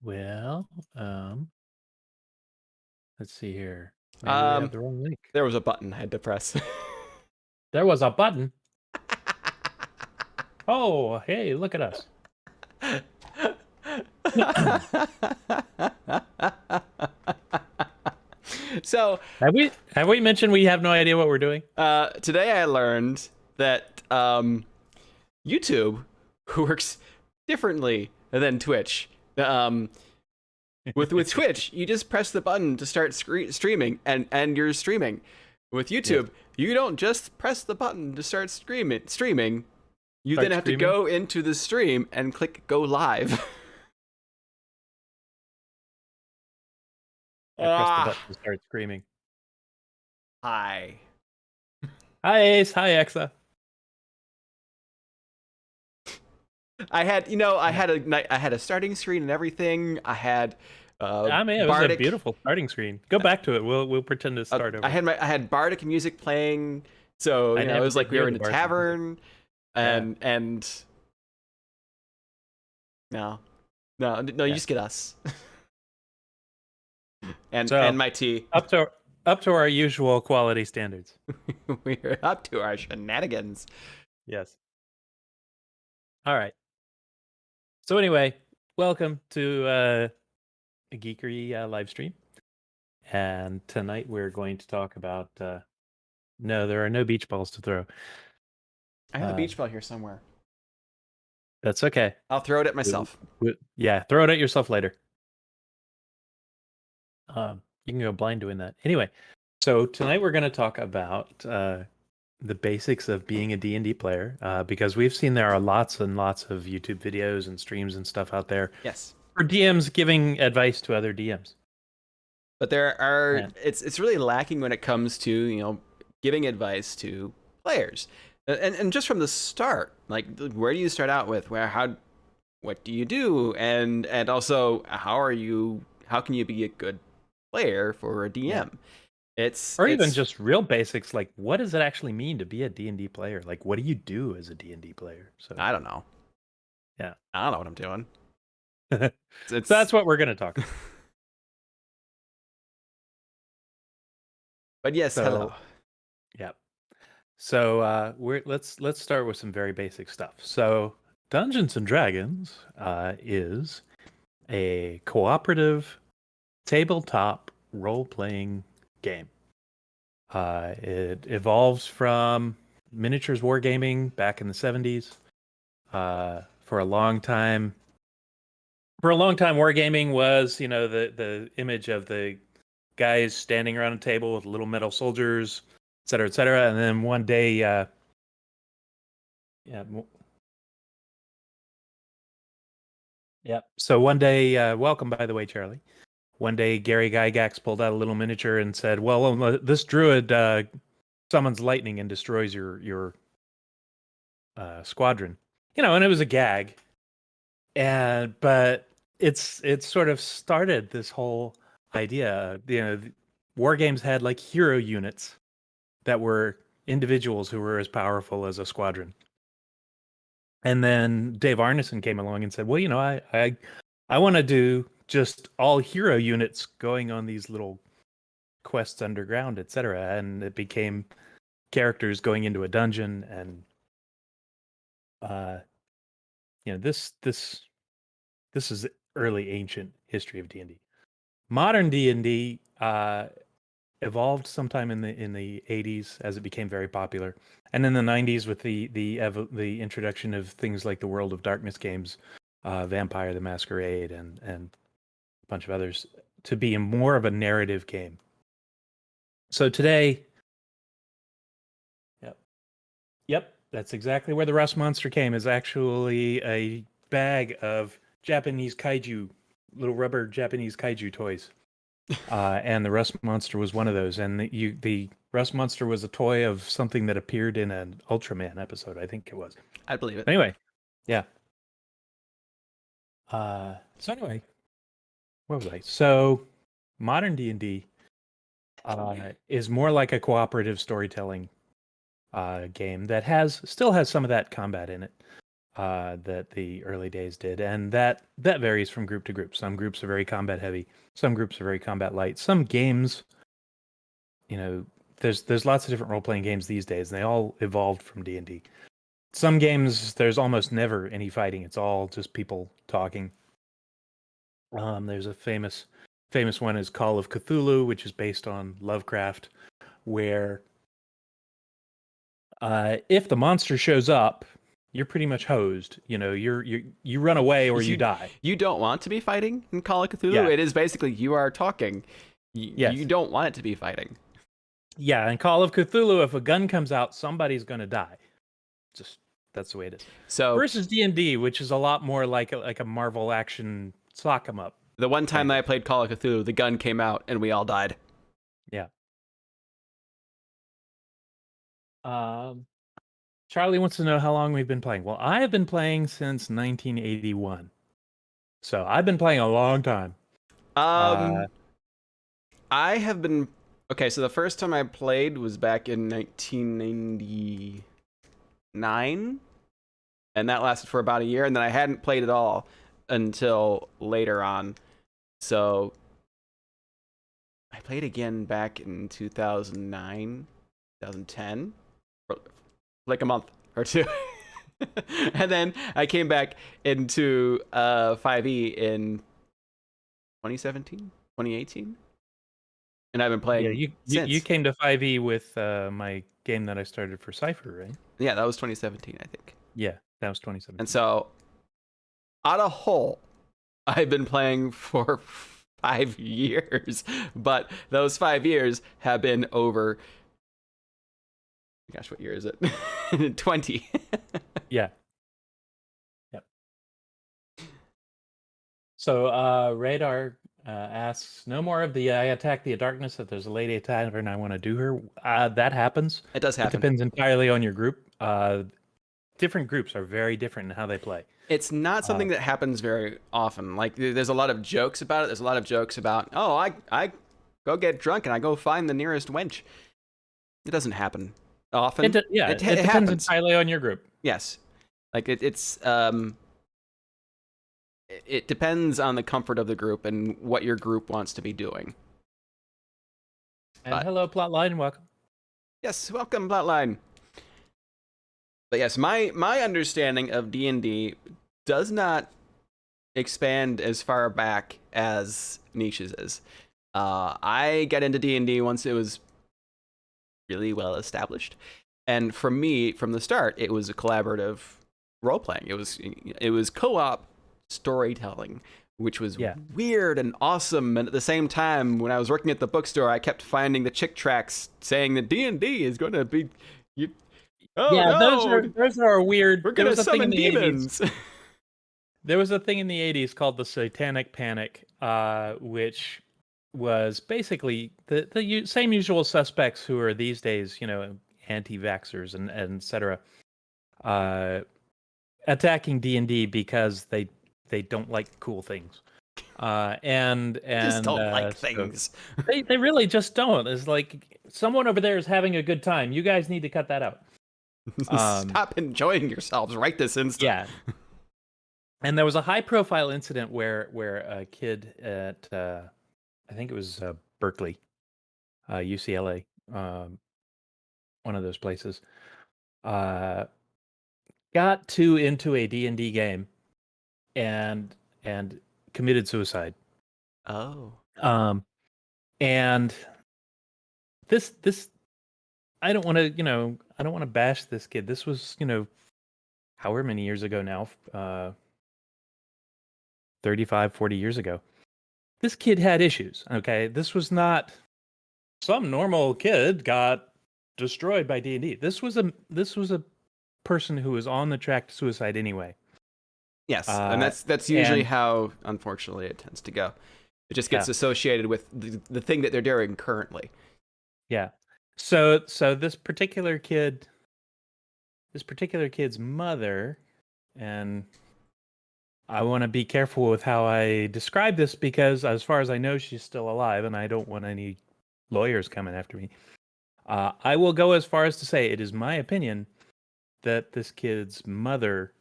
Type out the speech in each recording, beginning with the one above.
Well, let's see here. Maybe we have the wrong link. There was a button I had to press. There was a button. Oh, hey, look at us. So have we mentioned we have no idea what we're doing? today I learned that YouTube works differently than Twitch. With Twitch, you just press the button to start streaming, and you're streaming. With YouTube, you don't just press the button to start streaming. You then have to go into the stream and click go live. I pressed the button to start screaming. Hi. Hi, Ace. Hi, Exa. I had a starting screen and everything. I had I mean, it was a beautiful starting screen. Go back to it. We'll pretend to start over. I had bardic music playing, so it was like we were in a tavern, and no, you just get us. and my tea. Up to our usual quality standards. We're up to our shenanigans. Yes. All right. So anyway, welcome to a Geekquery live stream. And tonight we're going to talk about no, there are no beach balls to throw. I have a beach ball here somewhere. That's okay. I'll throw it at myself. Yeah, throw it at yourself later. You can go blind doing that. Anyway, so tonight we're going to talk about the basics of being a D&D player, because we've seen there are lots and lots of YouTube videos and streams and stuff out there. Yes. For DMs giving advice to other DMs. But there are it's really lacking when it comes to, giving advice to players. And just from the start, like, where do you start out with? What do you do? And also, how can you be a good player for a DM? Yeah. Even just real basics, like, what does it actually mean to be a D&D player? Like, what do you do as a D&D player? So I don't know. Yeah. I don't know what I'm doing. So that's what we're going to talk about. But yes, hello. Yeah. So let's start with some very basic stuff. So Dungeons and Dragons is a cooperative tabletop role-playing game. It evolves from miniatures wargaming back in the 70s. For a long time, wargaming was, the image of the guys standing around a table with little metal soldiers, et cetera, et cetera. And then one day, So one day, welcome, by the way, Charlie. One day, Gary Gygax pulled out a little miniature and said, well, this druid summons lightning and destroys your squadron. And it was a gag. But it's sort of started this whole idea. War games had like hero units that were individuals who were as powerful as a squadron. And then Dave Arneson came along and said, well, I want to do just all hero units going on these little quests underground, etc. And it became characters going into a dungeon, and this is early ancient history of D&D. Modern D&D evolved sometime in the 80s as it became very popular, and in the 90s with the introduction of things like the World of Darkness games, Vampire the Masquerade, and a bunch of others, to be more of a narrative game. So today, yep, that's exactly where the Rust Monster came. Is actually a bag of Japanese kaiju, little rubber Japanese kaiju toys. And the Rust Monster was one of those. And the Rust Monster was a toy of something that appeared in an Ultraman episode, I think it was. I believe it. Anyway, yeah. So anyway, where was I? So modern D&D is more like a cooperative storytelling game that still has some of that combat in it. that the early days did, and that varies from group to group. Some groups are very combat heavy, some groups are very combat light. Some games, there's lots of different role playing games these days, and they all evolved from D&D. Some games there's almost never any fighting; it's all just people talking. There's a famous one is Call of Cthulhu, which is based on Lovecraft, where if the monster shows up, you're pretty much hosed. You run away or you die. You don't want to be fighting in Call of Cthulhu. Yeah. It is basically you are talking. Yes. You don't want it to be fighting. Yeah, in Call of Cthulhu, if a gun comes out, somebody's going to die. Just that's the way it is. So versus D&D, which is a lot more like a Marvel action sock 'em up. The one time that I played Call of Cthulhu, the gun came out and we all died. Yeah. Charlie wants to know how long we've been playing. Well, I have been playing since 1981. So I've been playing a long time. I have been... Okay, so the first time I played was back in 1999. And that lasted for about a year. And then I hadn't played at all until later on. So I played again back in 2009, 2010. For like a month or two. And then I came back into 5e in 2017, 2018. And I've been playing since. You came to 5e with my game that I started for Cypher, right? Yeah, that was 2017, I think. Yeah, that was 2017. And so, on a whole, I've been playing for 5 years. But those 5 years have been over... Gosh, what year is it? 20. Yeah. Yep. So Radar asks, no more of the I attack the darkness. If there's a lady attacker and I want to do her, that happens. It does happen. It depends entirely on your group. Different groups are very different in how they play. It's not something that happens very often. Like, there's a lot of jokes about it. There's a lot of jokes about, oh, I go get drunk and I go find the nearest wench. It doesn't happen often. It depends happens entirely on your group. Yes, like it depends on the comfort of the group and what your group wants to be doing. And hello, Plotline, welcome. Yes, welcome, Plotline. But yes, my understanding of D&D does not expand as far back as Niche's is. I got into D&D once it was really well established, and for me, from the start, it was a collaborative role playing. It was co-op storytelling, which was weird and awesome. And at the same time, when I was working at the bookstore, I kept finding the chick tracts saying that D&D is going to be those are weird. We're going to summon demons. There was a thing in the 80s called the Satanic Panic, which was basically the same usual suspects who are these days, anti-vaxxers and et cetera, attacking D&D because they don't like cool things. And just don't like things. So they really just don't. It's like someone over there is having a good time. You guys need to cut that out. Stop enjoying yourselves right this instant. Yeah. And there was a high-profile incident where a kid at I think it was Berkeley, UCLA, one of those places, got into a D&D game and committed suicide. Oh. And this I don't want to bash this kid. This was, however many years ago now, 35, 40 years ago. This kid had issues, okay? This was not some normal kid got destroyed by D&D. This was a person who was on the track to suicide anyway. Yes, and that's usually how, unfortunately, it tends to go. It just gets associated with the thing that they're doing currently. Yeah. So this particular kid's mother, and I want to be careful with how I describe this because, as far as I know, she's still alive, and I don't want any lawyers coming after me. I will go as far as to say it is my opinion that this kid's mother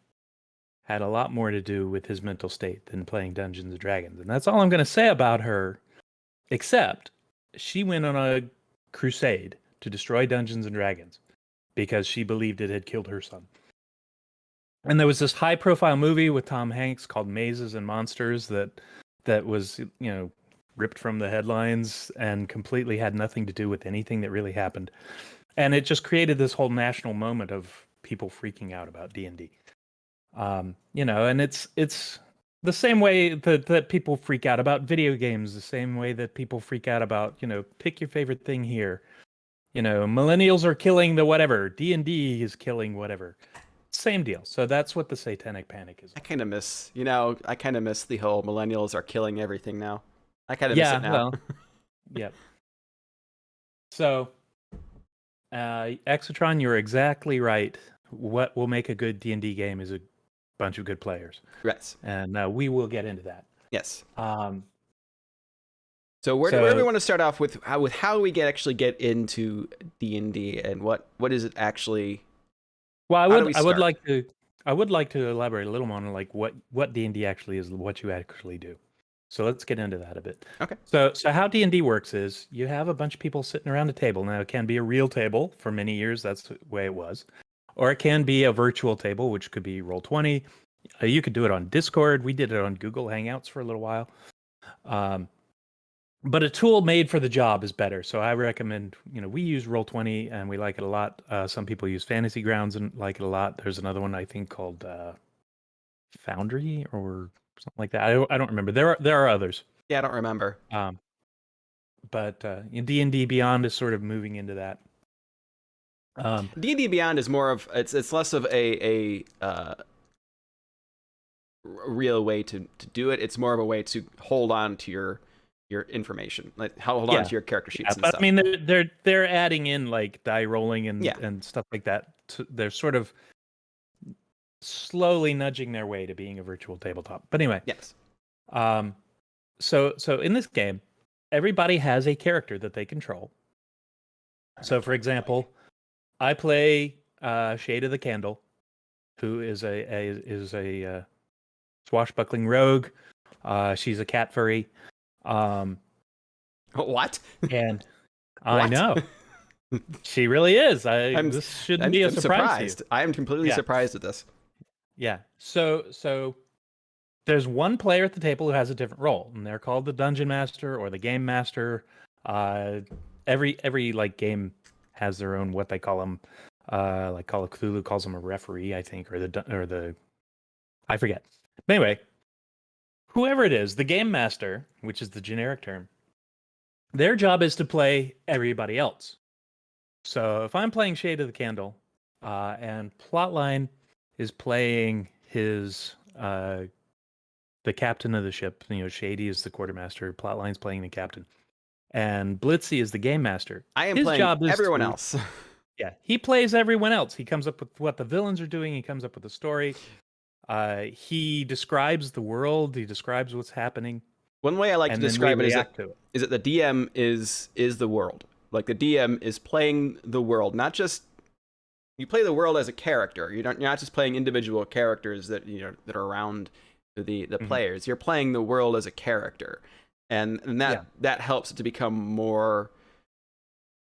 had a lot more to do with his mental state than playing Dungeons and Dragons. And that's all I'm going to say about her, except she went on a crusade to destroy Dungeons and Dragons because she believed it had killed her son. And there was this high-profile movie with Tom Hanks called Mazes and Monsters that was, ripped from the headlines and completely had nothing to do with anything that really happened. And it just created this whole national moment of people freaking out about D&D. And it's the same way that people freak out about video games, the same way that people freak out about, pick your favorite thing here. Millennials are killing the whatever. D&D is killing whatever. Same deal. So that's what the Satanic Panic is. I kind of miss the whole millennials are killing everything now. I kind of miss it now. Well, yep. So, Exotron, you're exactly right. What will make a good D&D game is a bunch of good players. Yes. And we will get into that. Yes. So where do we want to start off with how we actually get into D&D and what is it actually? Well, I would like to elaborate a little more on like what D&D actually is, what you actually do. So let's get into that a bit. Okay. So how D&D works is you have a bunch of people sitting around a table. Now it can be a real table. For many years, that's the way it was. Or it can be a virtual table, which could be Roll20. You could do it on Discord. We did it on Google Hangouts for a little while. But a tool made for the job is better. So I recommend, we use Roll20 and we like it a lot. Some people use Fantasy Grounds and like it a lot. There's another one I think called Foundry or something like that. I don't remember. There are others. Yeah, I don't remember. But D&D Beyond is sort of moving into that. D&D Beyond is more of it's less of a real way to do it. It's more of a way to hold on to your information, like hold on to your character sheets and but stuff. I mean, they're adding in like die rolling and stuff like that. They're sort of slowly nudging their way to being a virtual tabletop. But anyway, yes. So in this game, everybody has a character that they control. So, for example, I play Shady the Candle, who is a swashbuckling rogue. She's a cat furry. What? And I know she really is. This shouldn't be a surprise to you. I am completely surprised at this. Yeah. So there's one player at the table who has a different role, and they're called the Dungeon Master or the Game Master. Every like game has their own what they call them. Like Call of Cthulhu calls them a referee, I think, or the I forget. But anyway, whoever it is, the Game Master, which is the generic term, their job is to play everybody else. So if I'm playing Shade of the Candle, and Plotline is playing his the captain of the ship, Shady is the quartermaster, Plotline's playing the captain, and Blitzy is the game master. I am playing everyone else. Yeah, he plays everyone else. He comes up with what the villains are doing. He comes up with the story. He describes the world. He describes what's happening. One way I like to describe it is that the DM is the world. Like the DM is playing the world, not just you play the world as a character. You're not just playing individual characters that that are around the players. You're playing the world as a character, and that helps it to become more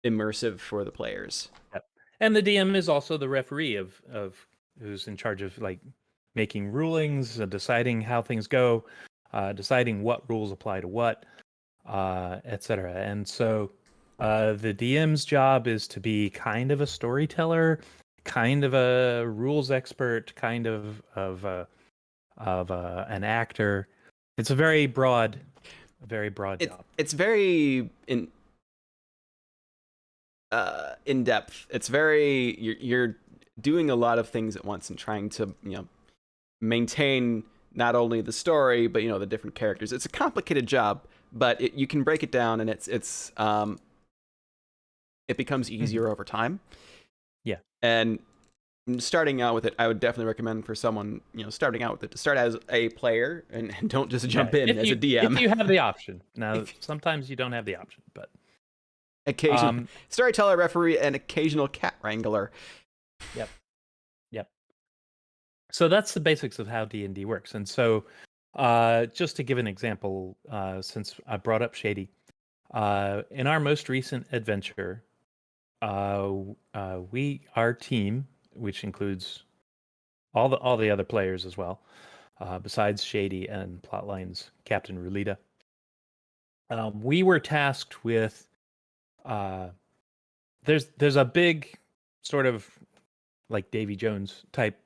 immersive for the players. Yep. And the DM is also the referee of who's in charge of like making rulings, deciding how things go, deciding what rules apply to what, etc. And so the DM's job is to be kind of a storyteller, kind of a rules expert, kind of an actor. It's a very broad job. It's very in depth. It's very you're doing a lot of things at once and trying to maintain not only the story but the different characters. It's a complicated job, but you can break it down and it becomes easier over time. Yeah. And starting out with it, I would definitely recommend for someone starting out with it to start as a player and don't just jump in as a DM. If you have the option. Now, sometimes you don't have the option, but occasional storyteller, referee, and occasional cat wrangler. Yep. So that's the basics of how D&D works. And so just to give an example, since I brought up Shady, in our most recent adventure, our team, which includes all the other players as well, besides Shady and Plotline's Captain Rulita, we were tasked with there's a big sort of like Davy Jones type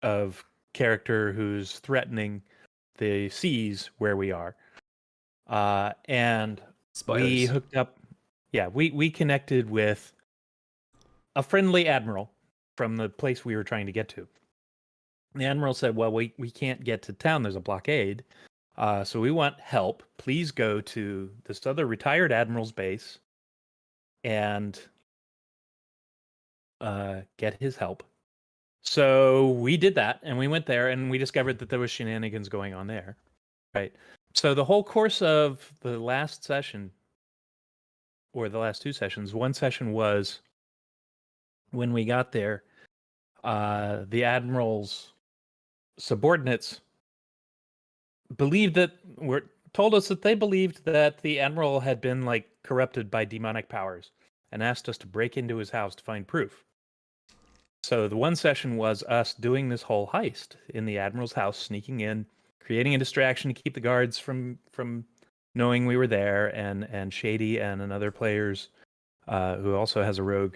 of character who's threatening the seas where we are. And we Spoilers. hooked up, yeah, we connected with a friendly admiral from the place we were trying to get to. The admiral said, well, we can't get to town. There's a blockade. So we want help. Please go to this other retired admiral's base and get his help. So we did that, and we went there, and we discovered that there was shenanigans going on there, right? So the whole course of the last session, or the last two sessions, one session was when we got there, the admiral's subordinates told us that they believed that the admiral had been like corrupted by demonic powers, and asked us to break into his house to find proof. So the one session was us doing this whole heist in the admiral's house, sneaking in, creating a distraction to keep the guards from knowing we were there, and Shady and another players who also has a rogue.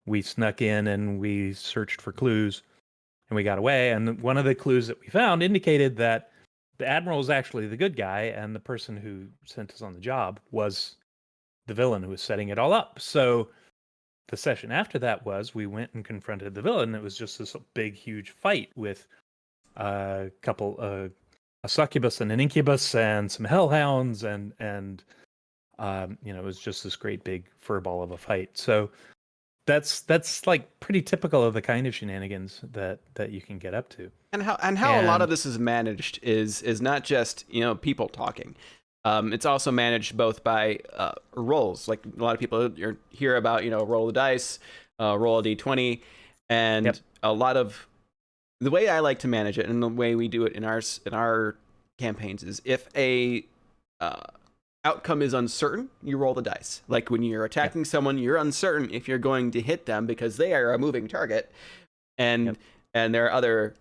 We snuck in and we searched for clues, and we got away. And one of the clues that we found indicated that the admiral was actually the good guy, and the person who sent us on the job was the villain who was setting it all up. So the session after that was we went and confronted the villain. It was just this big, huge fight with a couple, a succubus and an incubus, and some hellhounds, and it was just this great big furball of a fight. So that's like pretty typical of the kind of shenanigans that you can get up to. And how a lot of this is managed is not just people talking. It's also managed both by rolls. Like a lot of people hear about roll the dice, roll a d20, and Yep. a lot of the way I like to manage it and the way we do it in our campaigns is if a outcome is uncertain, you roll the dice. Like when you're attacking someone, you're uncertain if you're going to hit them because they are a moving target, and there are other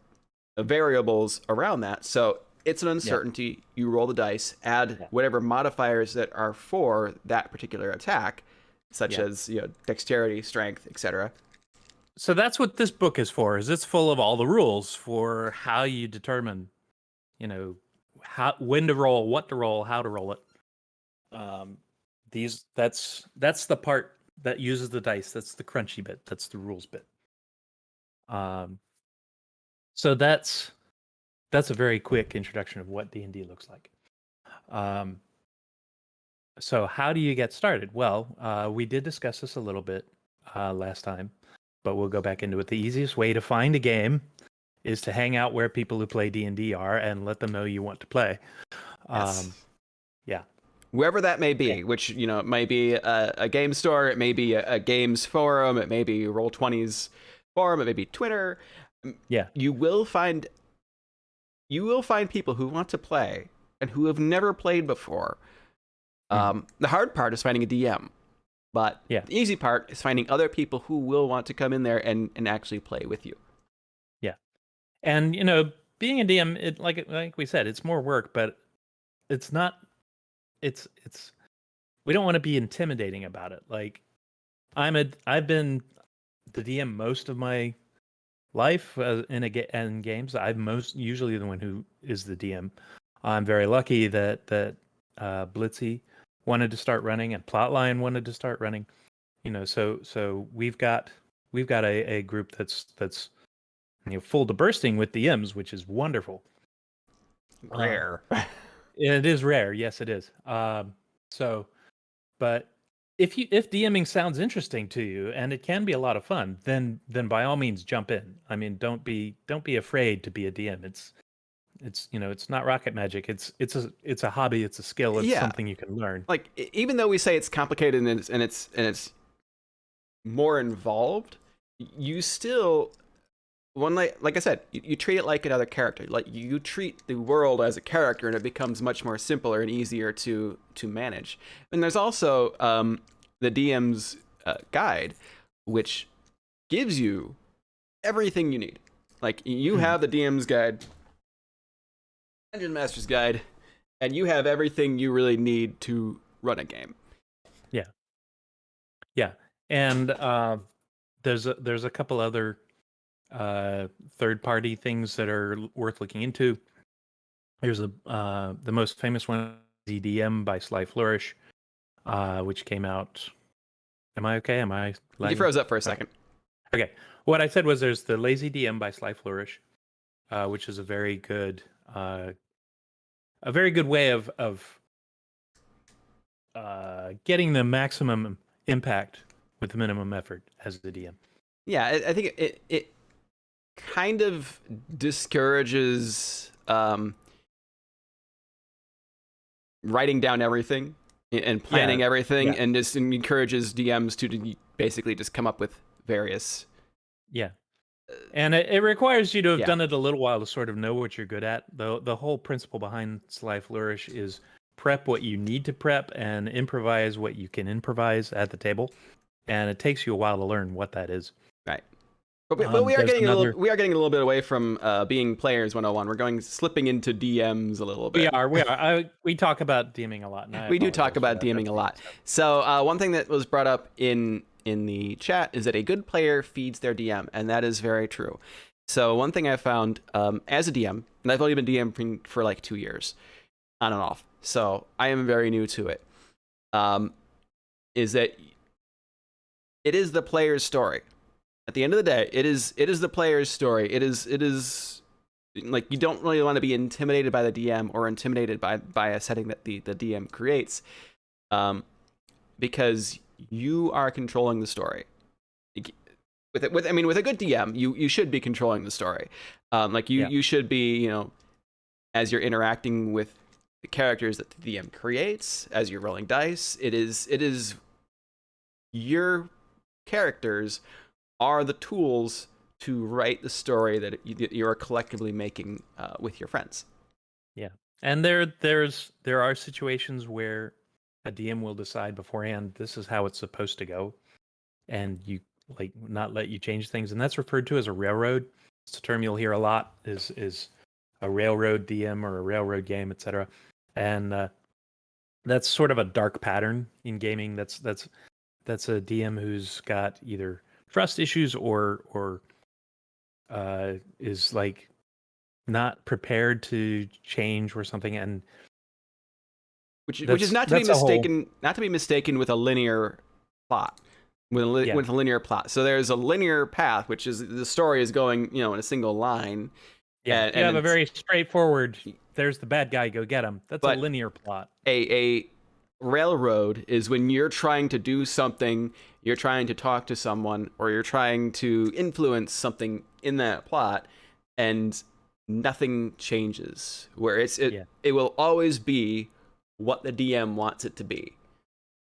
variables around that. So it's an uncertainty. You roll the dice, add whatever modifiers that are for that particular attack, such as dexterity, strength, etc. So that's what this book is for. Is it's full of all the rules for how you determine, when to roll, what to roll, how to roll it. That's the part that uses the dice. That's the crunchy bit. That's the rules bit. So that's a very quick introduction of what D&D looks like. So how do you get started? Well, we did discuss this a little bit last time, but we'll go back into it. The easiest way to find a game is to hang out where people who play D&D are and let them know you want to play. Wherever that may be, which it might be a game store, it may be a games forum, it may be Roll20's forum, it may be Twitter. You will find people who want to play and who have never played before. The hard part is finding a DM, but the easy part is finding other people who will want to come in there and actually play with you. Yeah, and being a DM, it like we said, it's more work, but it's not. It's we don't want to be intimidating about it. Like I've been the DM most of my life in games. I'm usually the one who is the DM. I'm very lucky that Blitzy wanted to start running and Plotline wanted to start running. So we've got a group that's full to bursting with DMs, which is wonderful. Rare. It is rare. Yes, it is. But if DMing sounds interesting to you and it can be a lot of fun, then by all means jump in. I mean, don't be afraid to be a DM. It's not rocket magic. It's a hobby. It's a skill. It's something you can learn. Like even though we say it's complicated and it's more involved, you still like I said, you treat it like another character. Like you treat the world as a character, and it becomes much more simpler and easier to manage. And there's also the DM's guide, which gives you everything you need. Like you have the DM's guide, Dungeon Master's guide, and you have everything you really need to run a game. Yeah, and there's a couple other third-party things that are worth looking into. There's the most famous one, ZDM by Sly Flourish, which came out. Am I okay? Am I lagging? You froze up for a second. Okay. What I said was there's the Lazy DM by Sly Flourish, which is a very good way of getting the maximum impact with the minimum effort as the DM. Yeah, I think it kind of discourages writing down everything and planning everything, and just encourages DMs to basically just come up with various. Yeah. And it requires you to have done it a little while to sort of know what you're good at. The whole principle behind Sly Flourish is prep what you need to prep and improvise what you can improvise at the table. And it takes you a while to learn what that is. Right. But we are getting a little bit away from being players 101. We're slipping into DMs a little bit. We are. We talk about DMing a lot. We do talk about DMing a lot. So one thing that was brought up in the chat is that a good player feeds their DM, and that is very true. So one thing I found as a DM, and I've only been DMing for like 2 years, on and off, so I am very new to it, is that it is the player's story. At the end of the day, it is the player's story. It is like you don't really want to be intimidated by the DM or intimidated by a setting that the DM creates, because you are controlling the story. With a good DM, you should be controlling the story. You should be, as you're interacting with the characters that the DM creates, as you're rolling dice, it is your characters are the tools to write the story that you're collectively making with your friends. Yeah, and there are situations where a DM will decide beforehand this is how it's supposed to go, and you not let you change things, and that's referred to as a railroad. It's a term you'll hear a lot. Is a railroad DM or a railroad game, etc. And that's sort of a dark pattern in gaming. That's a DM who's got either trust issues or is like not prepared to change or something, and which is not to be mistaken with a linear plot. With a linear plot. So there's a linear path, which is the story is going, in a single line. Yeah, and you have a very straightforward, there's the bad guy, go get him. That's a linear plot. A railroad is when you're trying to do something, you're trying to talk to someone, or you're trying to influence something in that plot, and nothing changes. Where it will always be what the DM wants it to be.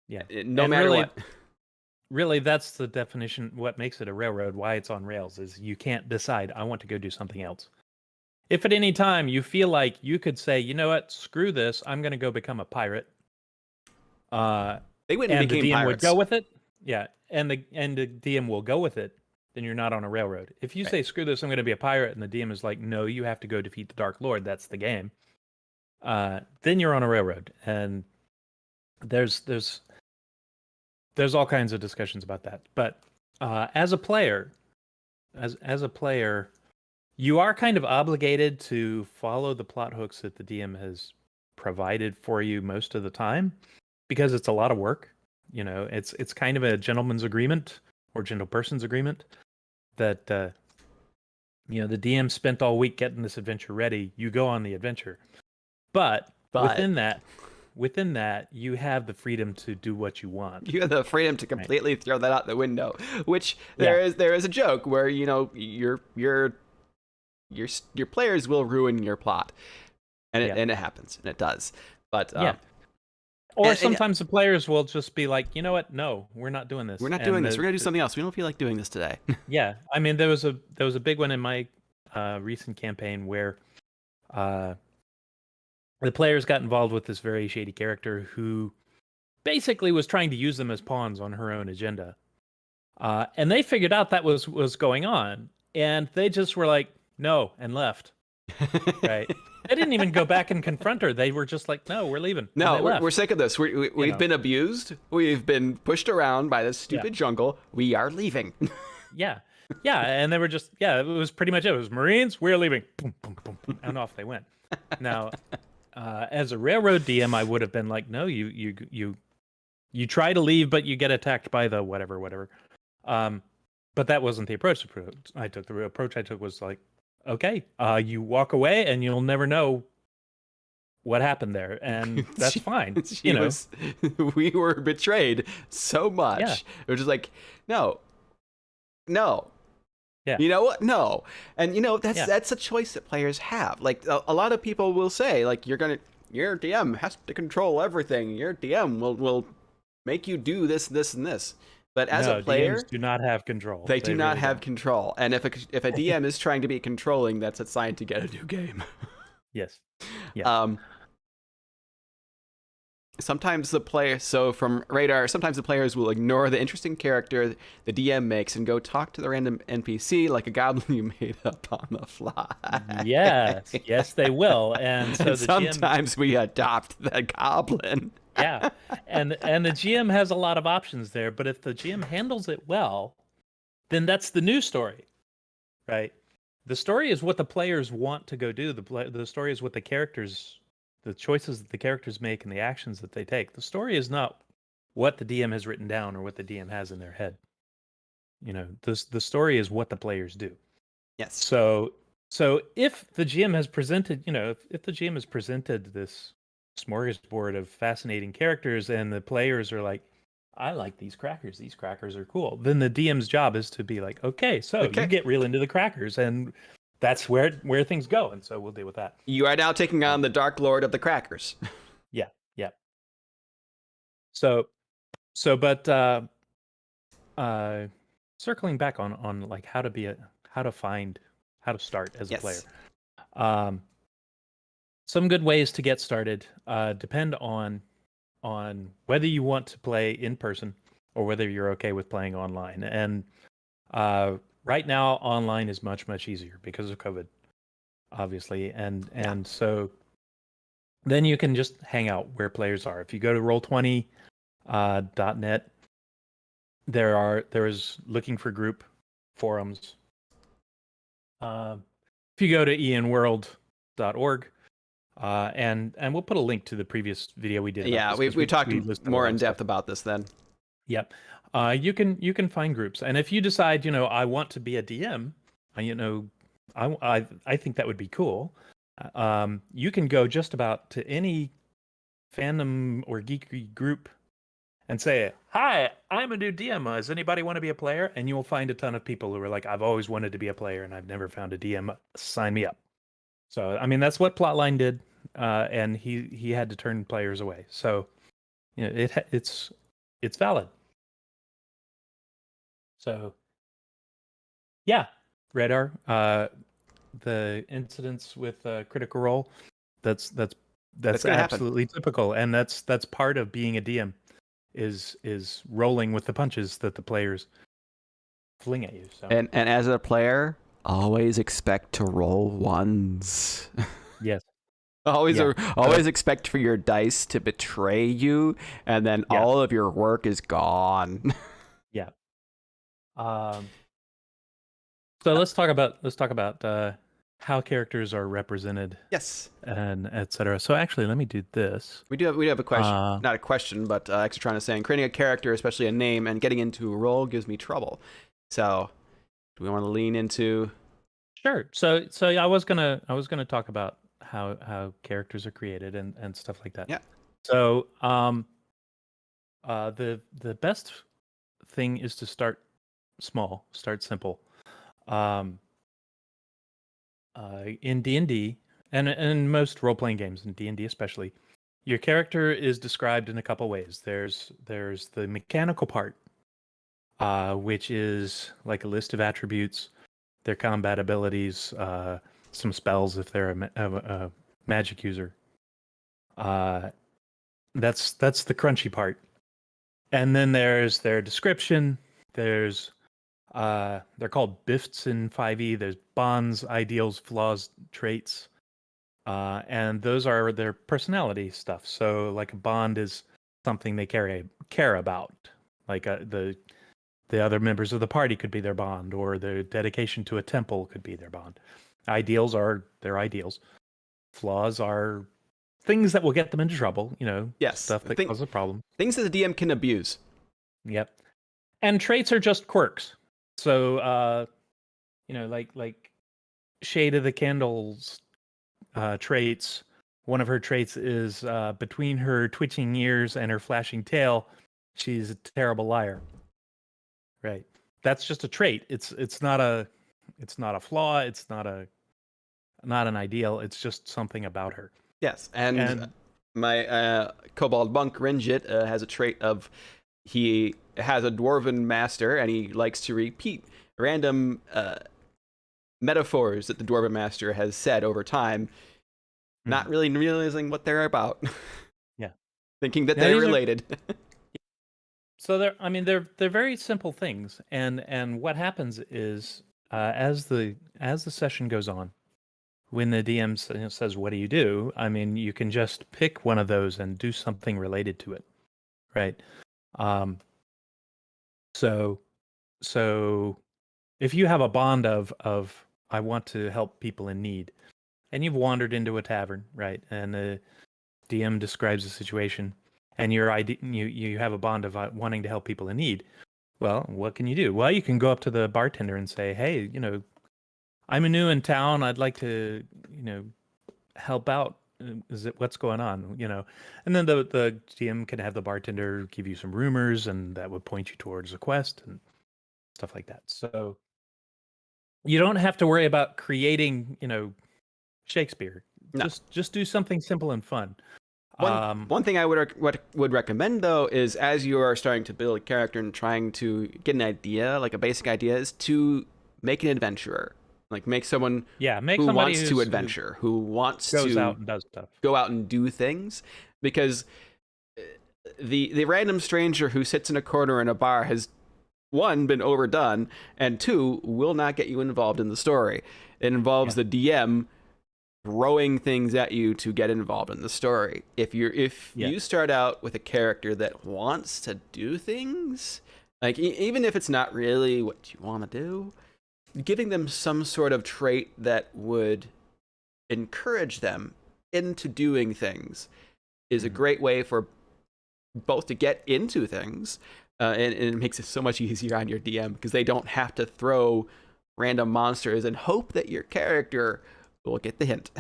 Yeah. No matter what. Really, that's the definition. What makes it a railroad, why it's on rails, is you can't decide, I want to go do something else. If at any time you feel like you could say, you know what, screw this, I'm going to go become a pirate. They wouldn't become the DM pirates. would go with it. Yeah, and the DM will go with it. Then you're not on a railroad. If you say, screw this, I'm going to be a pirate, and the DM is like, no, you have to go defeat the Dark Lord. That's the game. Then you're on a railroad, and there's all kinds of discussions about that. But as a player, you are kind of obligated to follow the plot hooks that the DM has provided for you most of the time, because it's a lot of work. It's kind of a gentleman's agreement or gentleperson's agreement that the DM spent all week getting this adventure ready. You go on the adventure, but within that, you have the freedom to do what you want. You have the freedom to completely throw that out the window. Which there is a joke where your players will ruin your plot, and it happens, and it does. But Or And sometimes the players will just be like, you know what? No, we're not doing this. we're not doing this. We're gonna do something else. We don't feel like doing this today. Yeah, I mean, there was a big one in my recent campaign where the players got involved with this very shady character who basically was trying to use them as pawns on her own agenda, and they figured out that was going on, and they just were like, no, and left. Right? They didn't even go back and confront her. They were just like, no, we're leaving. No, we're sick of this. We've been abused. We've been pushed around by this stupid jungle. We are leaving. Yeah. Yeah. And they were just, it was pretty much it. It was Marines, we're leaving. Boom, boom, boom, boom, and off they went. Now, as a railroad DM, I would have been like, no, you try to leave, but you get attacked by the whatever. But that wasn't the approach I took. The approach I took was like, okay, you walk away and you'll never know what happened there, and that's fine. We were betrayed so much. Yeah. It was just like, no. Yeah. You know what? No. And that's a choice that players have. Like a lot of people will say, like, your DM has to control everything. Your DM will make you do this, and this. But as a player, DMs do not have control. They do not have control. And if a DM is trying to be controlling, that's a sign to get a new game. Yes. Yeah. Sometimes the players will ignore the interesting character the DM makes and go talk to the random NPC like a goblin you made up on the fly. Yes, they will. And so sometimes we adopt the goblin. Yeah, and the GM has a lot of options there, but if the GM handles it well, then that's the new story, right? The story is what the players want to go do. The story is what the choices that the characters make and the actions that they take. The story is not what the DM has written down or what the DM has in their head. The story is what the players do. Yes. So if the GM has presented, if the GM has presented this smorgasbord of fascinating characters and the players are like, I like these crackers are cool, then the DM's job is to be like, okay, you get real into the crackers, and that's where things go, and so we'll deal with that. You are now taking on the Dark Lord of the Crackers. Yeah. But circling back on like how to start as a player. Some good ways to get started depend on whether you want to play in person or whether you're okay with playing online. And right now, online is much, much easier because of COVID, obviously. And so then you can just hang out where players are. If you go to Roll20.net, there is looking for group forums. If you go to ianworld.org, and we'll put a link to the previous video we did. Yeah, we talked more in depth about this then. Yep. You can find groups, and if you decide, I want to be a DM, I think that would be cool. You can go just about to any fandom or geeky group and say, "Hi, I'm a new DM. Does anybody want to be a player?" And you will find a ton of people who are like, "I've always wanted to be a player, and I've never found a DM. Sign me up." So, I mean, that's what Plotline did, and he had to turn players away. So, it's valid. So, yeah, Radar, the incidents with Critical Role, that's absolutely typical, and that's part of being a DM, is rolling with the punches that the players fling at you. So, and as a player, always expect to roll ones. Yes. Always expect for your dice to betray you, and then all of your work is gone. Yeah. So let's talk about how characters are represented. Yes. And etc. So actually, let me do this. We have a question, not a question, but Exatron is saying creating a character, especially a name, and getting into a role gives me trouble. So, do we want to lean into? Sure. So I was gonna talk about how characters are created and stuff like that. Yeah. So the best thing is to start small, start simple. In D&D and most role playing games, in D&D especially, Your character is described in a couple ways. There's the mechanical part, which is like a list of attributes, their combat abilities, some spells if they're a magic user. That's the crunchy part. And then there's their description. There's they're called BIFTs in 5e. There's bonds, ideals, flaws, traits. And those are their personality stuff. So like a bond is something they care about. Like the other members of the party could be their bond, or their dedication to a temple could be their bond. Ideals are their ideals. Flaws are things that will get them into trouble, Yes, stuff that causes a problem. Things that the DM can abuse. Yep. And traits are just quirks. So, like Shade of the Candles traits. One of her traits is between her twitching ears and her flashing tail, she's a terrible liar. Right. That's just a trait. It's not a flaw. It's not an ideal. It's just something about her. Yes, and my Kobold Monk Rinjit has a trait of he has a dwarven master and he likes to repeat random metaphors that the dwarven master has said over time, not really realizing what they're about. Yeah, thinking that they're related. So they're very simple things, and what happens is as the session goes on, when the DM says, "What do you do?" I mean, you can just pick one of those and do something related to it, right? So if you have a bond of I want to help people in need, and you've wandered into a tavern, right? And the DM describes the situation, and you have a bond of wanting to help people in need. Well, what can you do? Well, you can go up to the bartender and say, "Hey, I'm new in town. I'd like to, help out. What's going on?" And then the GM can have the bartender give you some rumors, and that would point you towards a quest and stuff like that. So you don't have to worry about creating, Shakespeare. No. Just do something simple and fun. One thing I would recommend though is as you are starting to build a character and trying to get an idea, like a basic idea, is to make an adventurer. Like make someone who wants to adventure, who wants to goes out and does stuff, go out and do things, because the random stranger who sits in a corner in a bar has, one, been overdone, and two, will not get you involved in the story. It involves the DM throwing things at you to get involved in the story. If you start out with a character that wants to do things, like even if it's not really what you want to do, giving them some sort of trait that would encourage them into doing things is a great way for both to get into things, and it makes it so much easier on your DM because they don't have to throw random monsters and hope that your character will get the hint.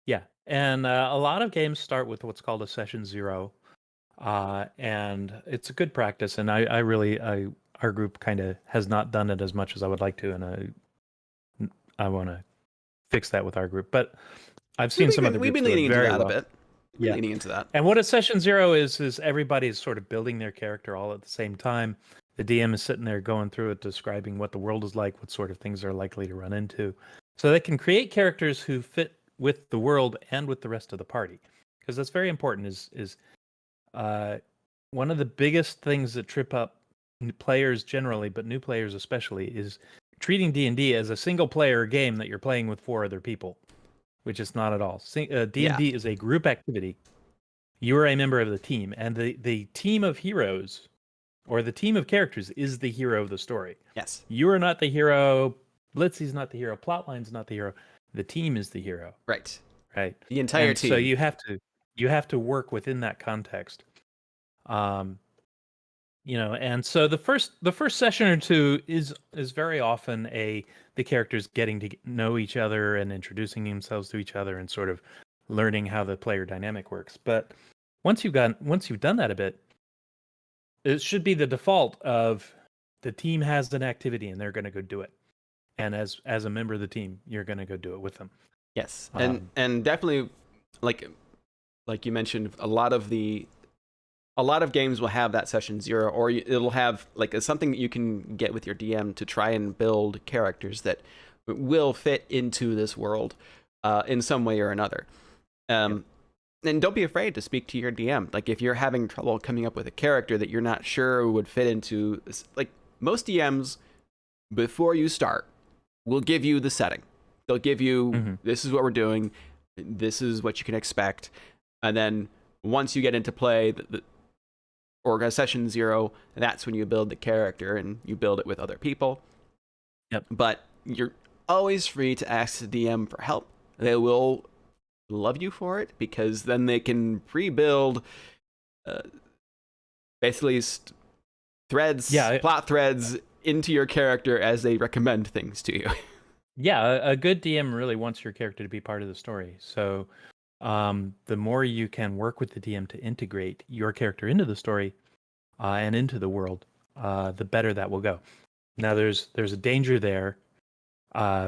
Yeah. And a lot of games start with what's called a session 0, and it's a good practice. And I really our group kind of has not done it as much as I would like to, and I want to fix that with our group. But I've seen some other groups do it very well. We've been leaning into that a bit. Yeah, leaning into that. And what a session 0 is everybody's sort of building their character all at the same time. The DM is sitting there going through it, describing what the world is like, what sort of things they're likely to run into, so they can create characters who fit with the world and with the rest of the party, because that's very important. Is one of the biggest things that trip up players generally, but new players especially, is treating D&D as a single player game that you're playing with 4 other people, which is not at all. D&D is a group activity. You are a member of the team, and the team of heroes or the team of characters is the hero of the story. Yes. You are not the hero. Blitzy's not the hero. Plotline's not the hero. The team is the hero. Right. Right. The entire team. So you have to work within that context. And so the first session or two is very often the characters getting to know each other and introducing themselves to each other and sort of learning how the player dynamic works. But once you've done that a bit, it should be the default of the team has an activity and they're going to go do it. And as a member of the team, you're going to go do it with them. Yes. And definitely, like, like you mentioned, a lot of games will have that session 0, or it'll have like something that you can get with your DM to try and build characters that will fit into this world in some way or another. And don't be afraid to speak to your DM. Like if you're having trouble coming up with a character that you're not sure would fit into, like most DMs, before you start, will give you the setting. They'll give you, this is what we're doing, this is what you can expect, and then once you get into play, or session 0, that's when you build the character and you build it with other people. Yep. But you're always free to ask the DM for help. They will love you for it, because then they can pre-build basically plot threads into your character as they recommend things to you. Yeah, a good DM really wants your character to be part of the story. So the more you can work with the DM to integrate your character into the story and into the world, the better that will go. Now, there's a danger there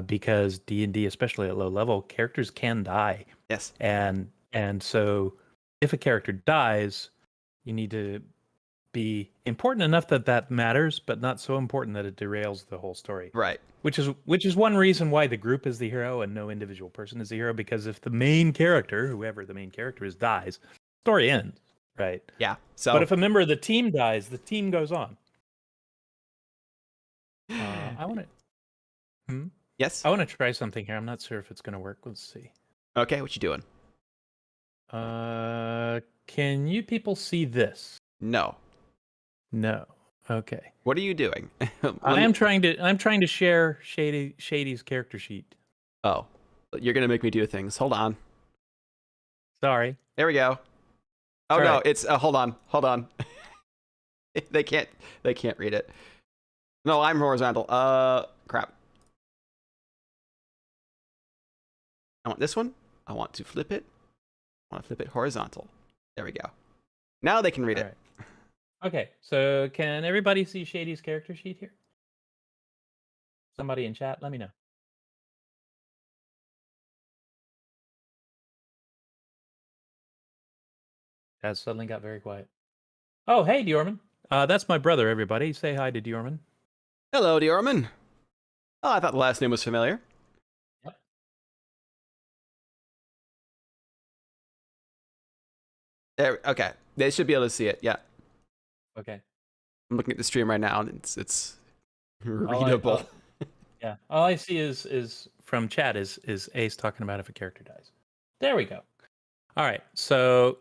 because D&D, especially at low level, characters can die. Yes. And so if a character dies, you need to be important enough that matters, but not so important that it derails the whole story. Right. Which is one reason why the group is the hero and no individual person is the hero, because if the main character, whoever the main character is, dies, story ends, right? Yeah. So, but if a member of the team dies, the team goes on. I want to. Yes. I want to try something here. I'm not sure if it's going to work. Let's see. Okay, what you doing? Can you people see this? No. No. Okay. What are you doing? I'm trying to share Shady's character sheet. Oh, you're gonna make me do things. Hold on. Sorry. There we go. Oh, no, it's hold on. they can't read it. No, I'm horizontal. Crap. I want this one. I want to flip it. I want to flip it horizontal. There we go. Now they can read it. Right. Okay, so can everybody see Shady's character sheet here? Somebody in chat, let me know. That suddenly got very quiet. Oh, hey, Diorman. That's my brother, everybody. Say hi to Diorman. Hello, Diorman. Oh, I thought the last name was familiar. Yep. There. Okay, they should be able to see it. Yeah. Okay. I'm looking at the stream right now, and it's readable. All I see is from chat is Ace talking about if a character dies. There we go. All right. So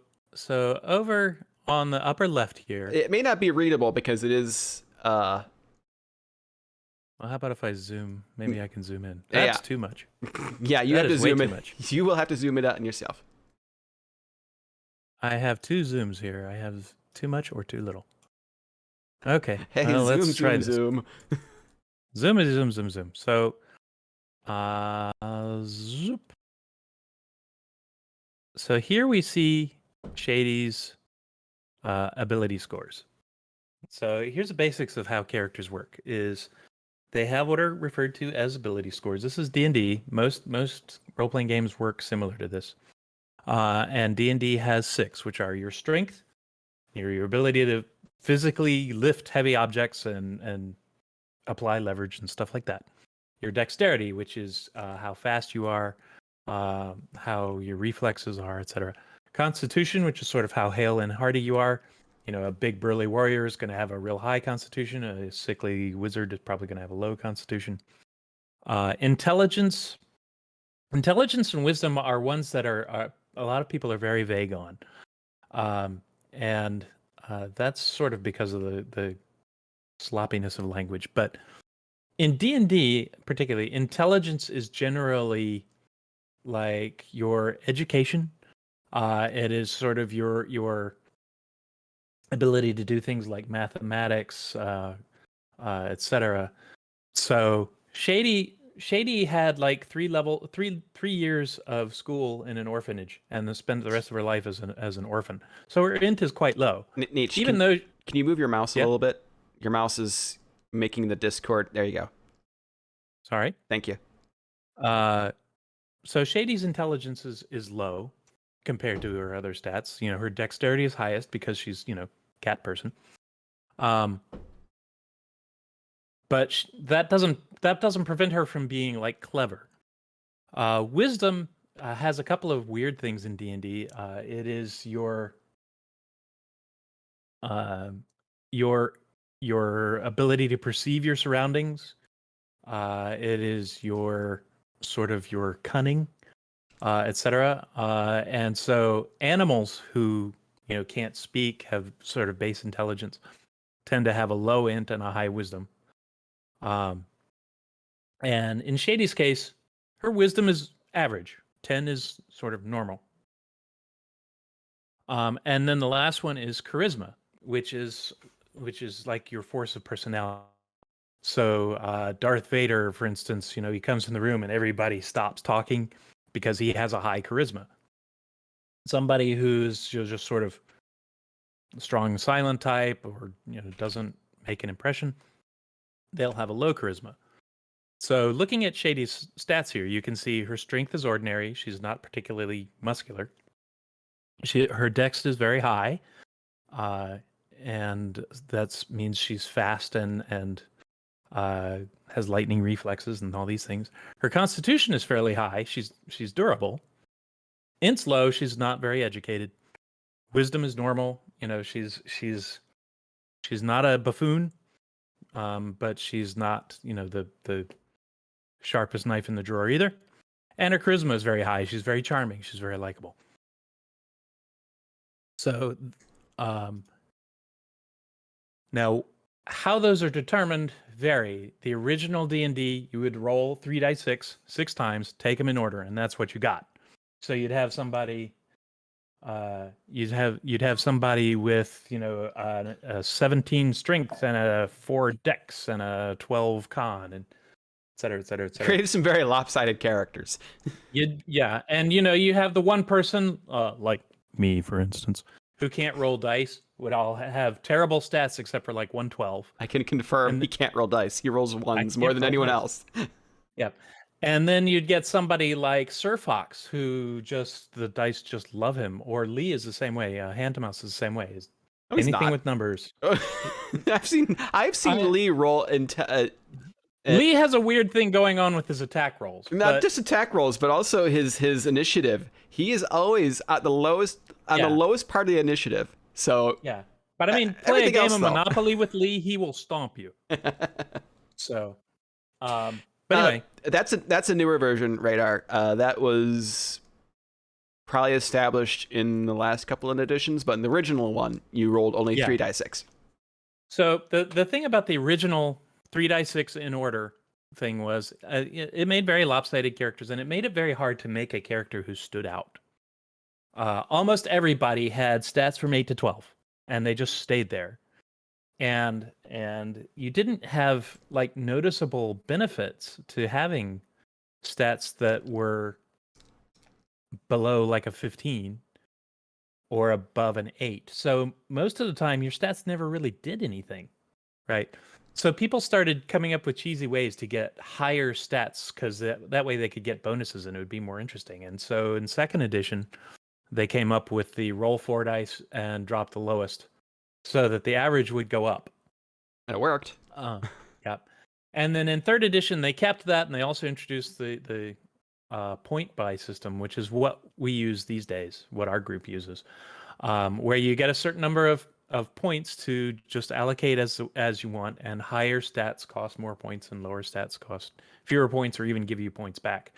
over on the upper left here. It may not be readable because it is. Well, how about if I zoom? Maybe I can zoom in. That's too much. Yeah, you have to zoom in. Much. You will have to zoom it out on yourself. I have two zooms here. I have too much or too little. Okay. Hey, well, zoom, let's try this. zoom. Zoom. So, zoop. So here we see Shady's ability scores. So here's the basics of how characters work. Is they have what are referred to as ability scores. This is D&D. Most role-playing games work similar to this. And D&D has 6, which are your strength, your ability to physically lift heavy objects and apply leverage and stuff like that. Your dexterity, which is how fast you are, how your reflexes are, etc. Constitution, which is sort of how hale and hardy you are. You know, a big burly warrior is going to have a real high constitution. A sickly wizard is probably going to have a low constitution. Intelligence and wisdom are ones that are a lot of people are very vague on. And that's sort of because of the sloppiness of language. But in D&D, particularly, intelligence is generally like your education. It is sort of your ability to do things like mathematics, etc. So Shady had like 3 years of school in an orphanage, and then spent the rest of her life as an orphan. So her int is quite low. Nietzsche, can you move your mouse a little bit? Your mouse is making the Discord. There you go. Sorry. Thank you. So Shady's intelligence is low, compared to her other stats. Her dexterity is highest because she's, cat person. But that doesn't prevent her from being like clever. Wisdom has a couple of weird things in D&D. It is your ability to perceive your surroundings. It is your cunning, etc. And so animals who can't speak, have sort of base intelligence, tend to have a low int and a high wisdom. And in Shady's case, her wisdom is average. 10 is sort of normal. And then the last one is charisma, which is like your force of personality. So Darth Vader, for instance, he comes in the room and everybody stops talking because he has a high charisma. Somebody who's just sort of strong silent type, or doesn't make an impression, they'll have a low charisma. So looking at Shady's stats here, you can see her strength is ordinary. She's not particularly muscular. Her dex is very high, and that means she's fast and has lightning reflexes and all these things. Her constitution is fairly high. She's durable. Int's low. She's not very educated. Wisdom is normal. She's not a buffoon, but she's not the sharpest knife in the drawer either. And her charisma is very high. She's very charming. She's very likable. So, now how those are determined vary. The original D&D, you would roll 3d6 6 times, take them in order, and that's what you got. So you'd have somebody, you'd have somebody with a 17 strength and a 4 dex and a 12 con, and et cetera, et cetera, et cetera. Created some very lopsided characters. And you have the one person, like me, for instance, who can't roll dice, would all have terrible stats except for like 112. I can confirm he can't roll dice. He rolls ones more than anyone else. Yep. And then you'd get somebody like Sir Fox, who the dice just love him. Or Lee is the same way. Hantamouse is the same way. Anything with numbers. I've seen Lee roll Lee has a weird thing going on with his attack rolls. Not just attack rolls, but also his initiative. He is always at the lowest the lowest part of the initiative. So yeah, but I mean, play a game of Monopoly with Lee, he will stomp you. So, but anyway, that's a newer version, Radar. That was probably established in the last couple of editions, but in the original one, you rolled only 3d6. So the thing about the original 3d6 in order thing was it made very lopsided characters, and it made it very hard to make a character who stood out. Almost everybody had stats from 8 to 12, and they just stayed there. And you didn't have like noticeable benefits to having stats that were below like a 15 or above an 8. So most of the time, your stats never really did anything, right? So people started coming up with cheesy ways to get higher stats because that way they could get bonuses and it would be more interesting. And so in second edition, they came up with the roll 4 dice and drop the lowest so that the average would go up. And it worked. Yeah. And then in third edition, they kept that, and they also introduced the point buy system, which is what we use these days, what our group uses, where you get a certain number of points to just allocate as you want, and higher stats cost more points and lower stats cost fewer points or even give you points back.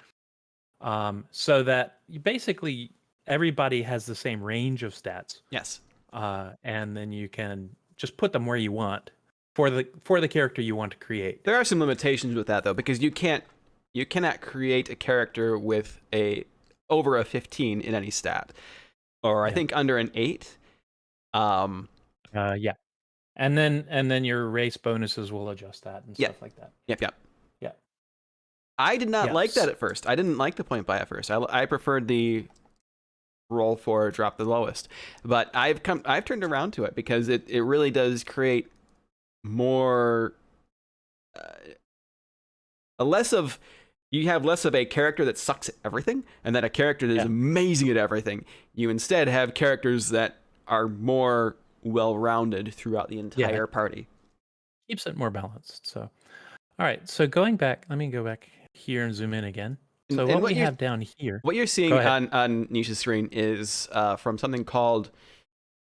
So that you basically everybody has the same range of stats. Yes. And then you can just put them where you want for the character you want to create. There are some limitations with that though, because you cannot create a character with over a 15 in any stat, or I think under an 8. Yeah. And then your race bonuses will adjust that and stuff like that. Yep. Yeah. I did not like that at first. I didn't like the point buy at first. I preferred the roll 4, drop the lowest. But I've turned around to it because it really does create more a less of you have less of a character that sucks at everything and then a character that is amazing at everything. You instead have characters that are more well-rounded throughout the entire party. Keeps it more balanced. So, all right. So going back, let me go back here and zoom in again. So what we have down here. What you're seeing on Nisha's screen is from something called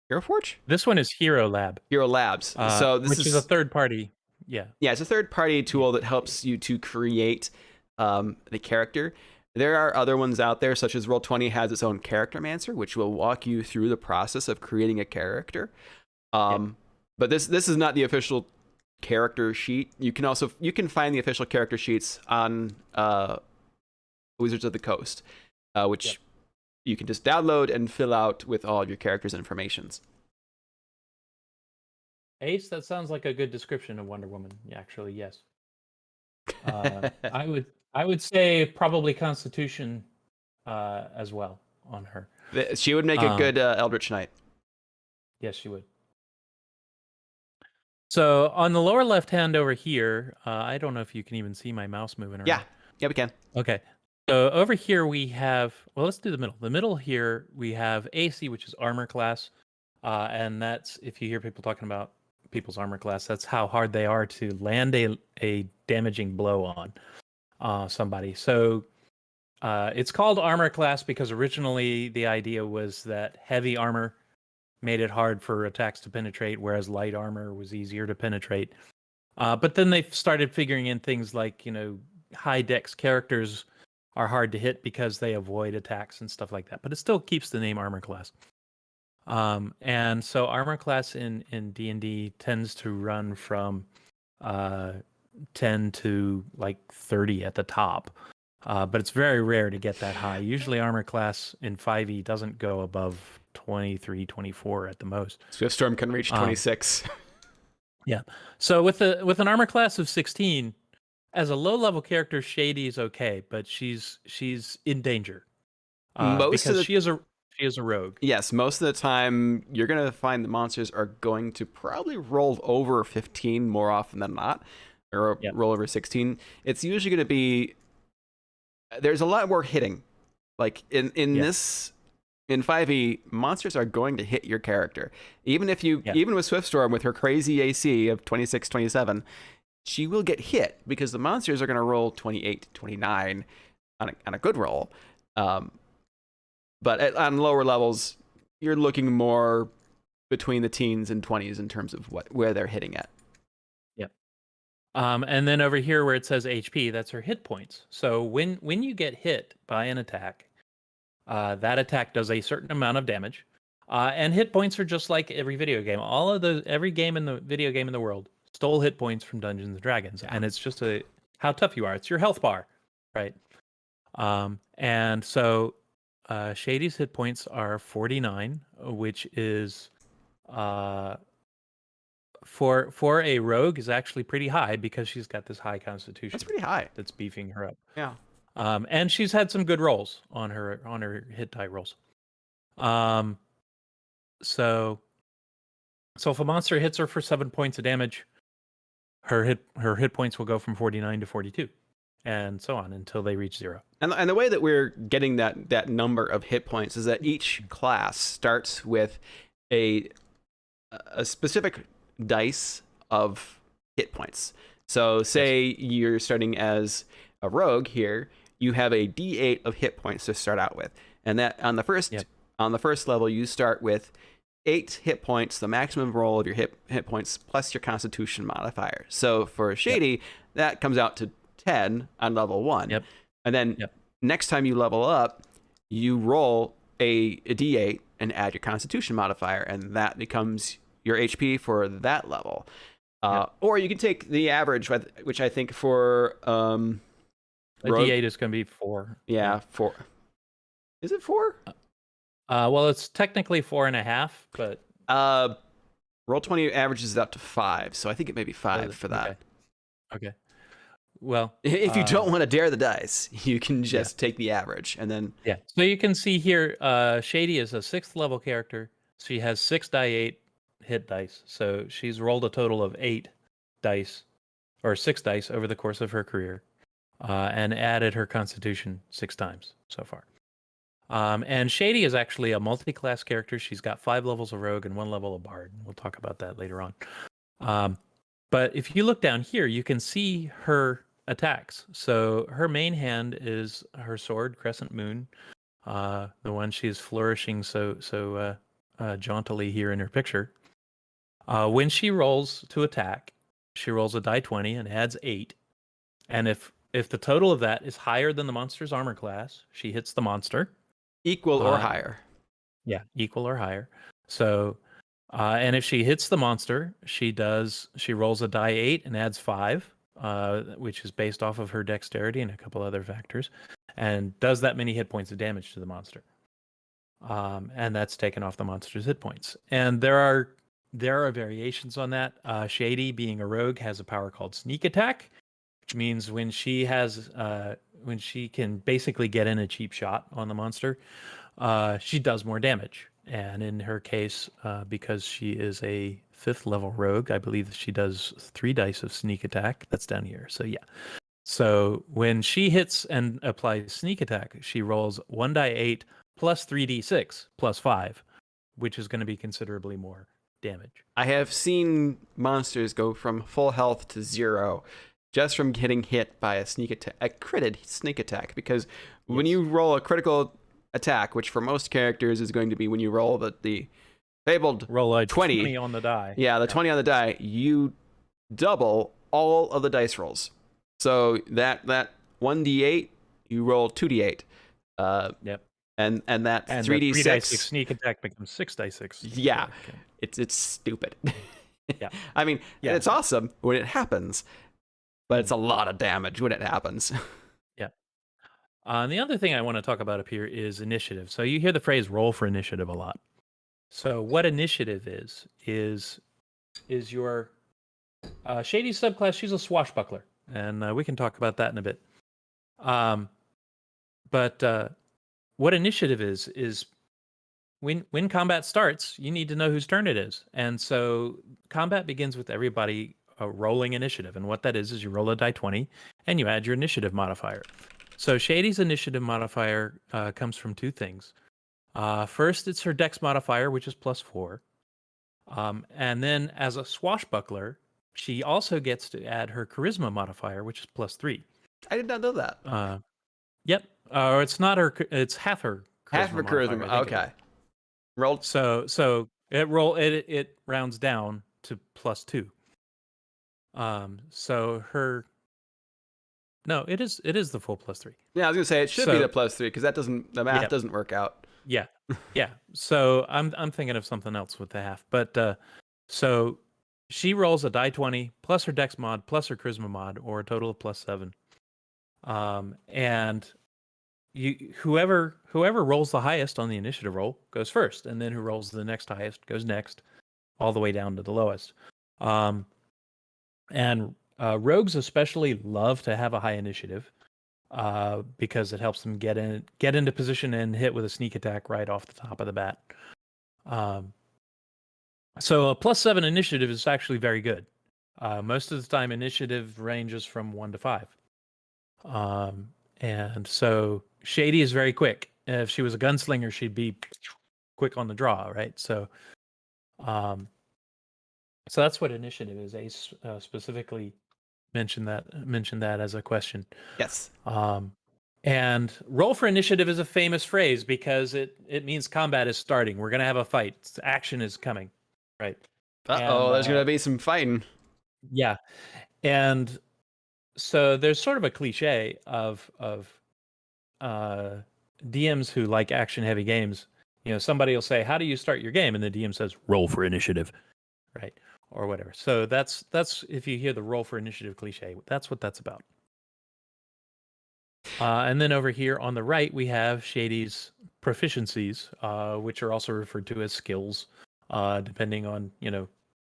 Hero Forge? This one is Hero Lab. Hero Labs. So this which is a third party. Yeah. Yeah, it's a third party tool that helps you to create the character. There are other ones out there, such as Roll20 has its own Character Mancer, which will walk you through the process of creating a character. But this is not the official character sheet. You can find the official character sheets on Wizards of the Coast, which you can just download and fill out with all of your characters' informations. Ace, that sounds like a good description of Wonder Woman. Actually, yes. I would say probably Constitution as well on her. She would make a good Eldritch Knight. Yes, she would. So on the lower left hand over here, I don't know if you can even see my mouse moving around. Yeah, we can. Okay. So over here we have, well, let's do the middle. The middle here we have AC, which is armor class. And that's, if you hear people talking about people's armor class, that's how hard they are to land a damaging blow on somebody. So it's called armor class because originally the idea was that heavy armor made it hard for attacks to penetrate, whereas light armor was easier to penetrate. But then they started figuring in things like, high dex characters are hard to hit because they avoid attacks and stuff like that. But it still keeps the name armor class. And so armor class in D&D tends to run from 10 to like 30 at the top. But it's very rare to get that high. Usually armor class in 5e doesn't go above 23, 24 at the most. Swiftstorm can reach 26. Yeah. So with an armor class of 16, as a low-level character, Shady is okay, but she's in danger. Because she is a rogue. Yes, most of the time you're going to find the monsters are going to probably roll over 15 more often than not, or roll over 16. It's usually going to be, there's a lot more hitting. Like in this, in 5e, monsters are going to hit your character. Even with Swiftstorm with her crazy AC of 26, 27, she will get hit because the monsters are going to roll 28, 29 on a good roll. But on lower levels, you're looking more between the teens and 20s in terms of where they're hitting at. Yep. And then over here where it says HP, that's her hit points. So when you get hit by an attack, that attack does a certain amount of damage. And hit points are just like every video game. Every game in the video game in the world stole hit points from Dungeons and Dragons. And it's just how tough you are. It's your health bar, right? And so Shady's hit points are 49, which is for a rogue is actually pretty high because she's got this high constitution. That's pretty high. That's beefing her up. Yeah. And she's had some good rolls on her hit die rolls. So if a monster hits her for 7 points of damage, her hit points will go from 49 to 42, and so on until they reach 0. And the way that we're getting that number of hit points is that each class starts with a specific dice of hit points. So say you're starting as a rogue here, you have a D8 of hit points to start out with. And that on the first level you start with 8 hit points, the maximum roll of your hit points plus your constitution modifier. So for Shady, that comes out to 10 on level 1. Yep. And then next time you level up, you roll a D8 and add your constitution modifier, and that becomes your HP for that level. Or you can take the average, which I think for a D8 is going to be 4. Yeah, 4. Is it 4? Well, it's technically 4.5, but Roll20 averages out to 5, so I think it may be 5 for that. Okay. Well, if you don't want to dare the dice, you can just take the average and then. Yeah. So you can see here, Shady is a 6th level character. She has 6 die 8 hit dice. So she's rolled a total of 8 dice, or 6 dice over the course of her career. and added her Constitution 6 times so far. And Shady is actually a multi-class character. She's got 5 levels of Rogue and 1 level of Bard. We'll talk about that later on. But if you look down here, you can see her attacks. So her main hand is her sword, Crescent Moon, the one she's flourishing so jauntily here in her picture. When she rolls to attack, she rolls a die 20 and adds 8. And if the total of that is higher than the monster's armor class, she hits the monster. Equal or higher. Yeah, equal or higher. So, and if she hits the monster, she rolls a die 8 and adds 5, which is based off of her dexterity and a couple other factors, and does that many hit points of damage to the monster. And that's taken off the monster's hit points. And there are variations on that. Shady, being a rogue, has a power called Sneak Attack, which means when she can basically get in a cheap shot on the monster, she does more damage. And in her case, because she is a 5th level rogue, I believe she does 3 dice of Sneak Attack. That's down here. So yeah. So when she hits and applies Sneak Attack, she rolls 1 die 8 plus 3d6 plus 5, which is going to be considerably more damage. I have seen monsters go from full health to 0 just from getting hit by a critted sneak attack. Because when you roll a critical attack, which for most characters is going to be when you roll the fabled roll a 20 on the die. Yeah, the 20 on the die, you double all of the dice rolls. So that 1d8, you roll 2d8. Yep. And that and 3d6 3 dice 6 sneak attack becomes 6 dice 6. Yeah. Okay. It's stupid. Yeah. I mean, it's awesome when it happens, but it's a lot of damage when it happens. Yeah. And the other thing I want to talk about up here is initiative. So you hear the phrase roll for initiative a lot. So what initiative is your Shady subclass. She's a swashbuckler, and we can talk about that in a bit. But what initiative is when combat starts, you need to know whose turn it is. And so combat begins with everybody rolling initiative. And what that is you roll a die 20 and you add your initiative modifier. So Shady's initiative modifier comes from 2 things. First, it's her dex modifier, which is +4. And then as a swashbuckler, she also gets to add her charisma modifier, which is +3. I did not know that. Yep. It's not her. It's half her. Half her charisma. Okay. Rolled. So it rounds down to +2. So her. No, it is the full +3. Yeah, I was gonna say it should be the +3 because the math doesn't work out. Yeah, yeah. So I'm thinking of something else with the half, but so she rolls a die 20 plus her dex mod plus her charisma mod, or a total of +7. And whoever rolls the highest on the initiative roll goes first, and then who rolls the next highest goes next, all the way down to the lowest. And rogues especially love to have a high initiative because it helps them get into position and hit with a sneak attack right off the top of the bat. So a +7 initiative is actually very good. Most of the time, initiative ranges from 1 to 5. And so Shady is very quick. If she was a gunslinger, she'd be quick on the draw, right? So that's what initiative is. Ace specifically mentioned that as a question. Yes. And roll for initiative is a famous phrase because it means combat is starting. We're gonna have a fight. Action is coming, right? There's gonna be some fighting. Yeah, and so there's sort of a cliche of DMs who like action heavy games. You know, somebody will say, "How do you start your game?" And the DM says, "Roll for initiative," right? Or whatever. So that's if you hear the roll for initiative cliche, that's what that's about. And then over here on the right, we have Shady's proficiencies, which are also referred to as skills, depending on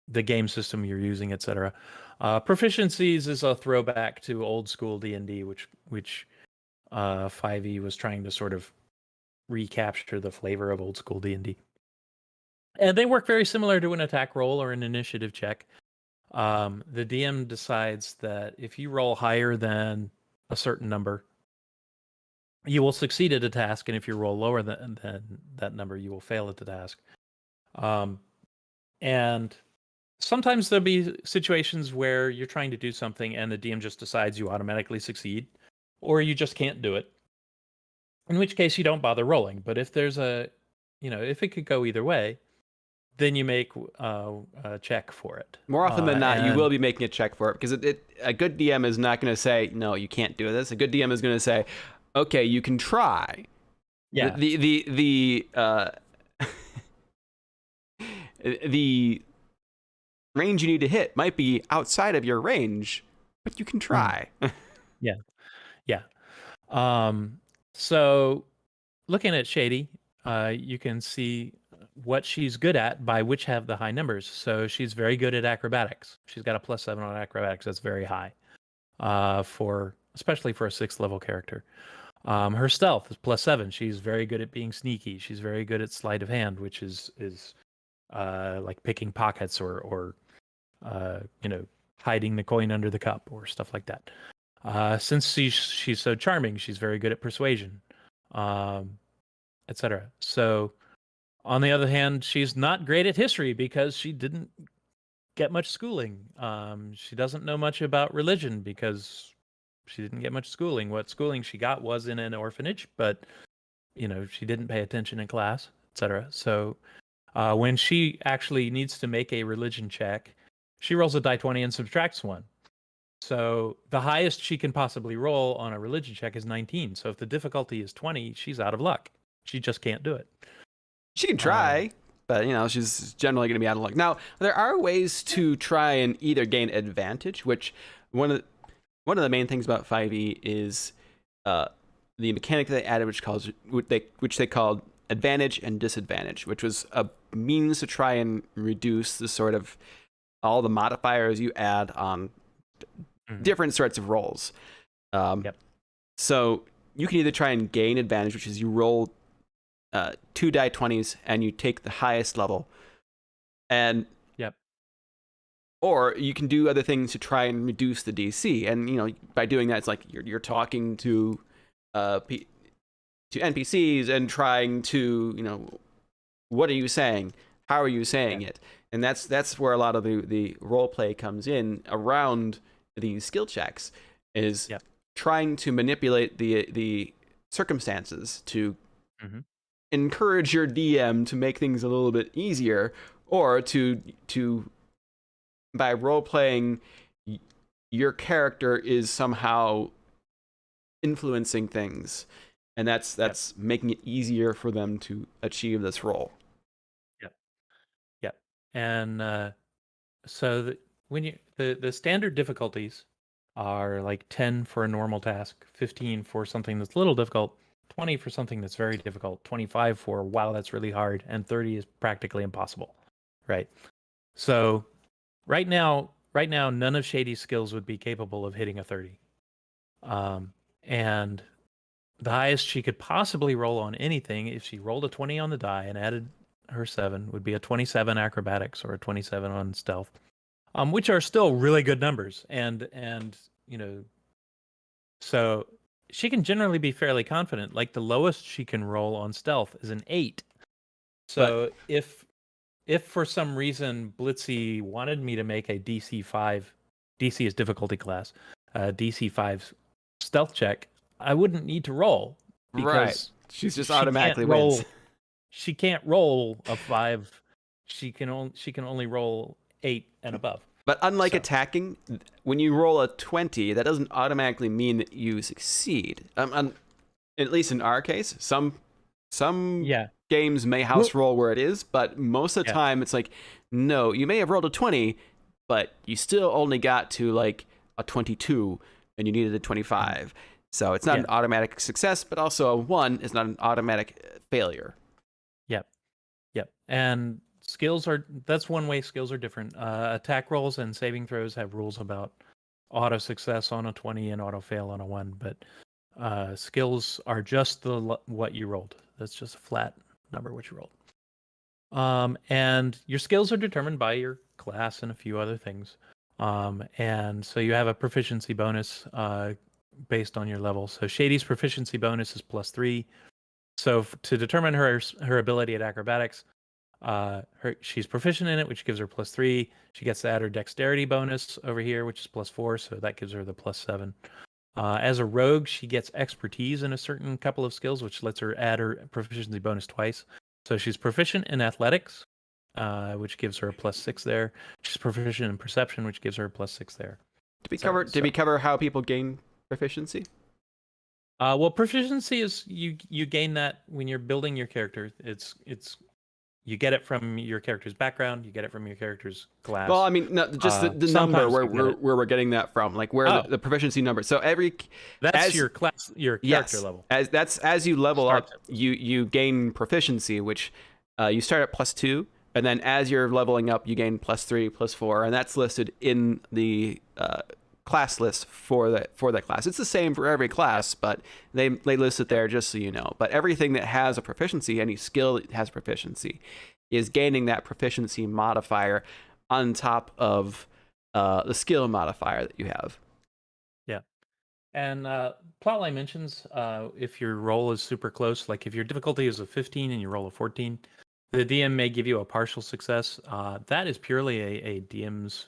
the game system you're using, etc. Proficiencies is a throwback to old school D&D, which 5e was trying to sort of recapture the flavor of old school D&D. And they work very similar to an attack roll or an initiative check. The DM decides that if you roll higher than a certain number, you will succeed at a task, and if you roll lower than that number, you will fail at the task. And sometimes there'll be situations where you're trying to do something and the DM just decides you automatically succeed, or you just can't do it. In which case you don't bother rolling. But if there's if it could go either way, then you make a check for it. More often than not, you and- will be making a check for it, because a good DM is not going to say, no, you can't do this. A good DM is going to say, okay, you can try. Yeah. The range you need to hit might be outside of your range, but you can try. Yeah. So looking at Shady, you can see what she's good at by which have the high numbers. So she's very good at acrobatics. She's got a +7 on acrobatics. That's very high, especially for a 6th level character. Her stealth is +7. She's very good at being sneaky. She's very good at sleight of hand, which is like picking pockets or hiding the coin under the cup or stuff like that. Since she's so charming, she's very good at persuasion, etc. So, on the other hand, she's not great at history because she didn't get much schooling. She doesn't know much about religion because she didn't get much schooling. What schooling she got was in an orphanage, but she didn't pay attention in class, etc. So, when she actually needs to make a religion check, she rolls a die 20 and subtracts 1. So the highest she can possibly roll on a religion check is 19. So if the difficulty is 20, she's out of luck. She just can't do it. She can try, but she's generally going to be out of luck. Now, there are ways to try and either gain advantage, which one of the main things about 5e is the mechanic they added, which they called advantage and disadvantage, which was a means to try and reduce the sort of all the modifiers you add on different sorts of rolls. So you can either try and gain advantage, which is you roll 2 die 20s and you take the highest level, and or you can do other things to try and reduce the DC. And by doing that, it's like you're talking to NPCs and trying to what are you saying? How are you saying it? And that's where a lot of the role play comes in around these skill checks, is trying to manipulate the circumstances to encourage your DM to make things a little bit easier, or to by role playing your character is somehow influencing things, and that's making it easier for them to achieve this role. And so when the standard difficulties are like 10 for a normal task, 15 for something that's a little difficult, 20 for something that's very difficult, 25 for wow, that's really hard, and 30 is practically impossible, right? So right now none of Shady's skills would be capable of hitting a 30. And the highest she could possibly roll on anything, if she rolled a 20 on the die and added her 7, would be a 27 acrobatics or a 27 on stealth, which are still really good numbers. And so she can generally be fairly confident. Like the lowest she can roll on stealth is an 8. So if for some reason Blitzy wanted me to make a DC 5, DC is difficulty class, DC 5 stealth check, I wouldn't need to roll, because she's just automatically wins. She can't roll a 5. She can only roll 8 and above. But unlike attacking, when you roll a 20, that doesn't automatically mean that you succeed. At least in our case, some games may house roll where it is, but most of the time it's like, no, you may have rolled a 20, but you still only got to like a 22 and you needed a 25. So it's not an automatic success, but also a 1 is not an automatic failure. Yep. And that's one way skills are different. Attack rolls and saving throws have rules about auto success on a 20 and auto fail on a 1, but skills are just what you rolled. That's just a flat number what you rolled. And your skills are determined by your class and a few other things. And so you have a proficiency bonus based on your level. So Shady's proficiency bonus is +3. So to determine her ability at acrobatics, she's proficient in it, which gives her +3. She gets to add her dexterity bonus over here, which is +4, so that gives her the +7. As a rogue, she gets expertise in a certain couple of skills, which lets her add her proficiency bonus twice. So she's proficient in athletics, which gives her a +6 there. She's proficient in perception, which gives her a +6 there. Did we cover how people gain proficiency? Well, proficiency is you gain that when you're building your character. It's you get it from your character's background. You get it from your character's class. Well, I mean, no, just the number where we're getting that from, like where the proficiency number. So that's your class, your character level. As you level up, you gain proficiency, which you start at +2, and then as you're leveling up, you gain +3, +4, and that's listed in the class list for that class. It's the same for every class, but they list it there just so you know. But everything that has a proficiency, any skill that has proficiency, is gaining that proficiency modifier on top of the skill modifier that you have. Yeah. And plotline mentions if your roll is super close, like if your difficulty is a 15 and you roll a 14, the DM may give you a partial success. That is purely a DM's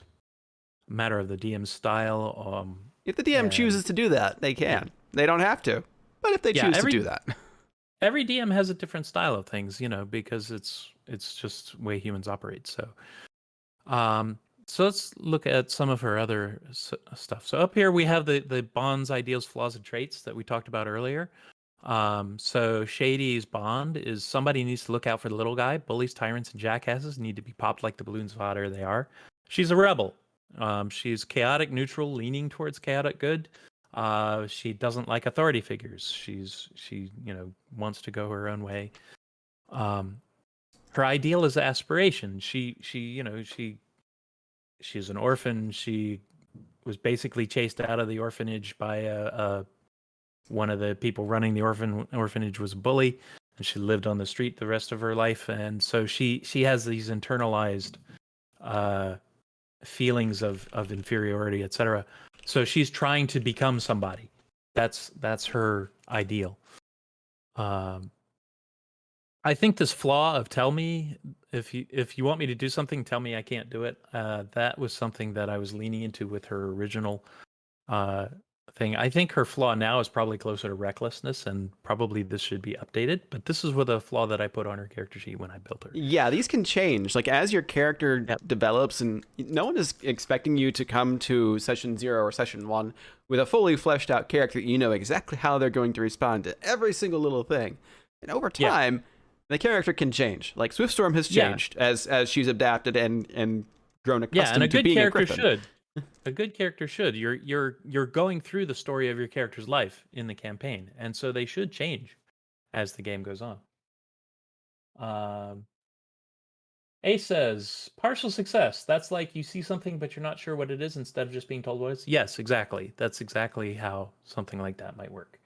matter of the DM's style. If the DM chooses to do that, they can. Yeah. They don't have to, but if they choose to do that. Every DM has a different style of things, because it's just the way humans operate. So, so let's look at some of her other stuff. So up here we have the bonds, ideals, flaws, and traits that we talked about earlier. So Shady's bond is somebody needs to look out for the little guy. Bullies, tyrants, and jackasses need to be popped like the balloons of hot air they are. She's a rebel. She's chaotic neutral, leaning towards chaotic good. She doesn't like authority figures. She wants to go her own way. Her ideal is aspiration. She's an orphan. She was basically chased out of the orphanage by one of the people running the orphanage was a bully, and she lived on the street the rest of her life. And so she has these internalized feelings of inferiority, etc. So she's trying to become somebody. That's her ideal. I think this flaw of tell me if you want me to do something, tell me I can't do it. That was something that I was leaning into with her original thing. I think her flaw now is probably closer to recklessness, and probably this should be updated. But this is with a flaw that I put on her character sheet when I built her. Yeah, these can change. Like as your character develops, and no one is expecting you to come to session 0 or session 1 with a fully fleshed out character. You know exactly how they're going to respond to every single little thing, and over time, the character can change. Like Swiftstorm has changed as she's adapted and grown accustomed to being a griffin. Should. A good character should. You're going through the story of your character's life in the campaign, and so they should change as the game goes on. A says, partial success. That's like you see something, but you're not sure what it is instead of just being told what it is. Yes, exactly. That's exactly how something like that might work.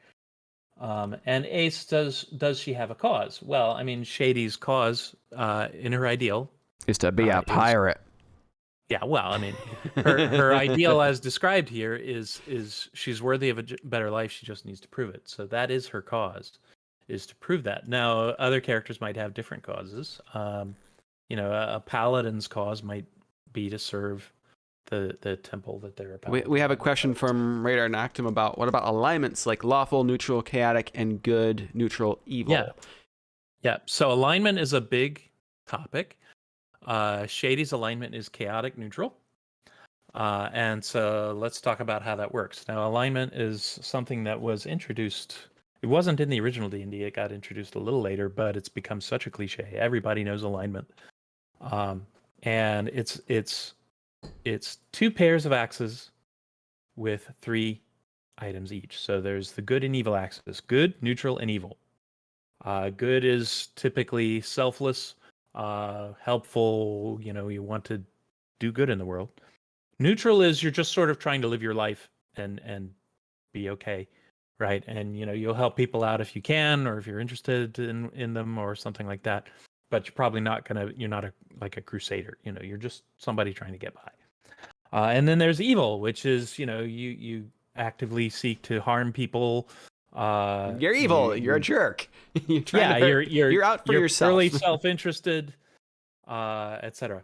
And Ace, does she have a cause? Well, I mean, Shady's cause in her ideal is to be a pirate. Yeah, well, I mean, her ideal as described here is she's worthy of a better life. She just needs to prove it. So that is her cause, is to prove that. Now, other characters might have different causes. A paladin's cause might be to serve the temple that they're a paladin. We have a question from Radar Noctum about what about alignments like lawful, neutral, chaotic, and good, neutral, evil? Yeah. So alignment is a big topic. Shady's alignment is chaotic neutral. And so let's talk about how that works. Now, alignment is something that was introduced. It wasn't in the original D&D. It got introduced a little later, but it's become such a cliche. Everybody knows alignment. And it's 2 pairs of axes with 3 items each. So there's the good and evil axis. Good, neutral, and evil. Good is typically selfless, helpful, you want to do good in the world. Neutral is you're just sort of trying to live your life and be okay, right? And you'll help people out if you can, or if you're interested in them or something like that. But you're probably you're not like a crusader, you're just somebody trying to get by. And then there's evil, which is you actively seek to harm people. You're evil. You're a jerk. You're trying to hurt. You're out for you're yourself. purely self-interested, etc.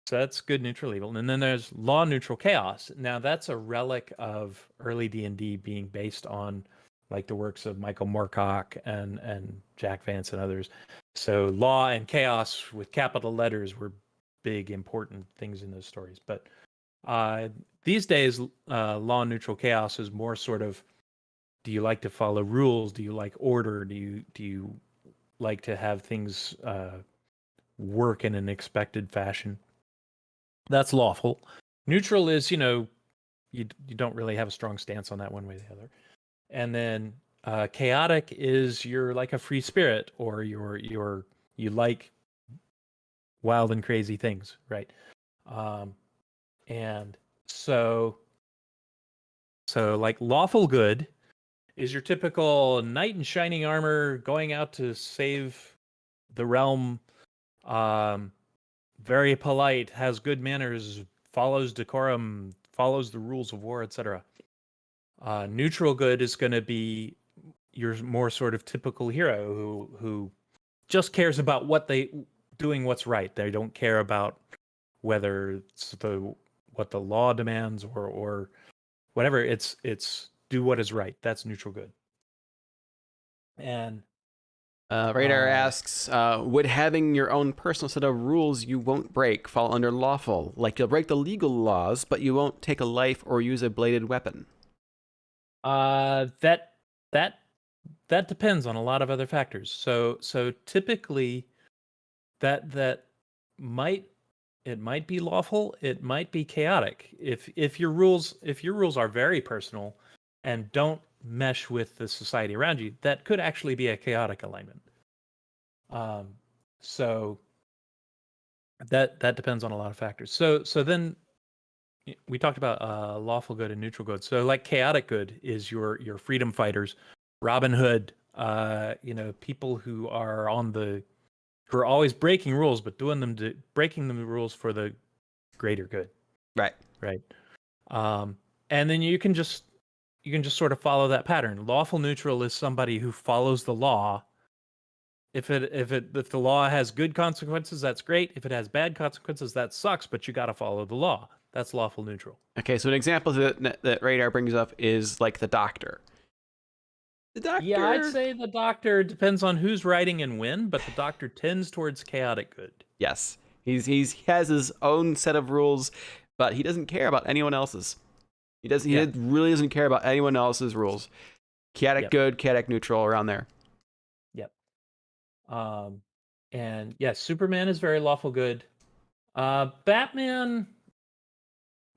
So that's good, neutral, evil. And then there's law, neutral, chaos. Now that's a relic of early D&D being based on like the works of Michael Moorcock and Jack Vance and others. So law and chaos with capital letters were big, important things in those stories. But these days, law, neutral, chaos is more sort of, do you like to follow rules? Do you like order? Do you like to have things work in an expected fashion? That's lawful. Neutral is, you don't really have a strong stance on that one way or the other. And then chaotic is you're like a free spirit, or you like wild and crazy things, right? And so like lawful good is your typical knight in shining armor going out to save the realm. Very polite, has good manners, follows decorum, follows the rules of war, etc. Neutral good is going to be your more sort of typical hero who just cares about doing what's right. They don't care about whether it's what the law demands or whatever. It's do what is right. That's neutral good. And Radar asks, would having your own personal set of rules you won't break fall under lawful? Like you'll break the legal laws, but you won't take a life or use a bladed weapon. That depends on a lot of other factors. So typically that might be lawful, it might be chaotic. If your rules are very personal and don't mesh with the society around you, that could actually be a chaotic alignment. So that depends on a lot of factors. So then we talked about lawful good and neutral good. So like chaotic good is your freedom fighters, Robin Hood, people who are who are always breaking rules, but breaking the rules for the greater good. Right. And then you can just sort of follow that pattern. Lawful neutral is somebody who follows the law. If the law has good consequences, that's great. If it has bad consequences, that sucks, but you got to follow the law. That's lawful neutral. Okay, so an example that Radar brings up is like the Doctor. The Doctor. Yeah, I'd say the Doctor depends on who's writing and when, but the Doctor tends towards chaotic good. Yes, he has his own set of rules, but he doesn't care about anyone else's. He really doesn't care about anyone else's rules. Chaotic good, chaotic neutral, around there. Yep. And yes, Superman is very lawful good. Batman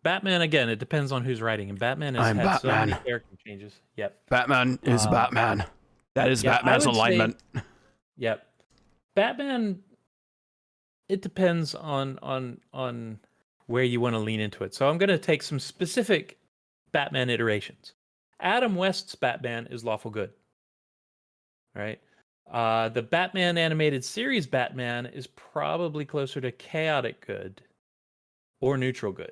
again, it depends on who's writing, and Batman has had so many character changes. Yep. Batman is Batman. That is Batman's alignment. Yep. Batman, it depends on where you want to lean into it. So I'm going to take some specific Batman iterations. Adam West's Batman is lawful good. Right? The Batman animated series Batman is probably closer to chaotic good or neutral good.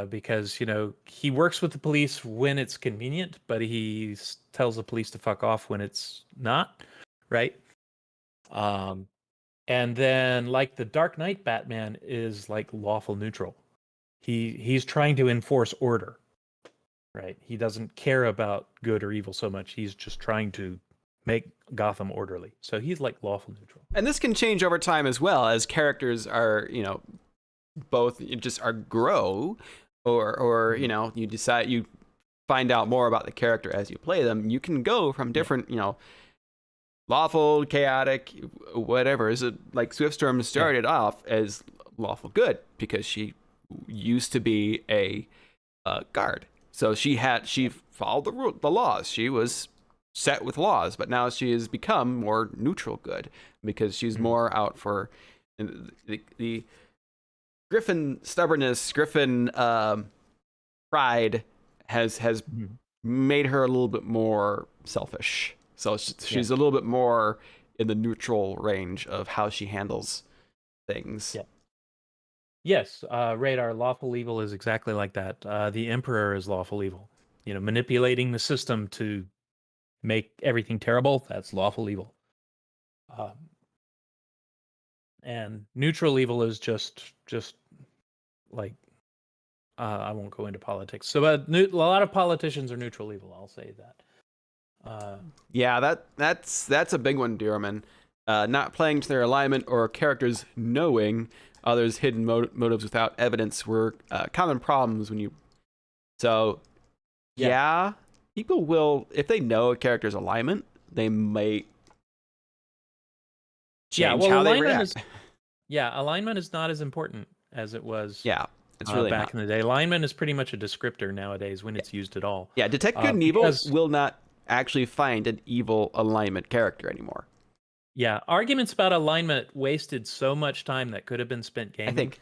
Because, he works with the police when it's convenient, but he tells the police to fuck off when it's not, right? And then, like, the Dark Knight Batman is, like, lawful neutral. He's trying to enforce order, right? He doesn't care about good or evil so much. He's just trying to make Gotham orderly. So he's, like, lawful neutral. And this can change over time as well, as characters are, both grow, or you decide, you find out more about the character as you play them. You can go from different lawful, chaotic, whatever. Is it like Swiftstorm started off as lawful good because she used to be a guard, so she followed the laws. She was set with laws, but now she has become more neutral good because she's more out for the Griffin stubbornness, Griffin pride has made her a little bit more selfish. So she's a little bit more in the neutral range of how she handles things. Yeah. Yes, Radar, lawful evil is exactly like that. The Emperor is lawful evil. manipulating the system to make everything terrible, that's lawful evil. And neutral evil is just like, I won't go into politics. So a lot of politicians are neutral evil. I'll say that. Yeah, that's a big one, Dearman. Not playing to their alignment or characters knowing others' hidden motives without evidence were common problems when you. So, yeah, people will, if they know a character's alignment, they may change how they react. Alignment is not as important as it was. Yeah, it's really back in the day. Alignment is pretty much a descriptor nowadays when it's used at all. Yeah, detect good and evil will not actually find an evil alignment character anymore. Yeah, arguments about alignment wasted so much time that could have been spent gaming. I think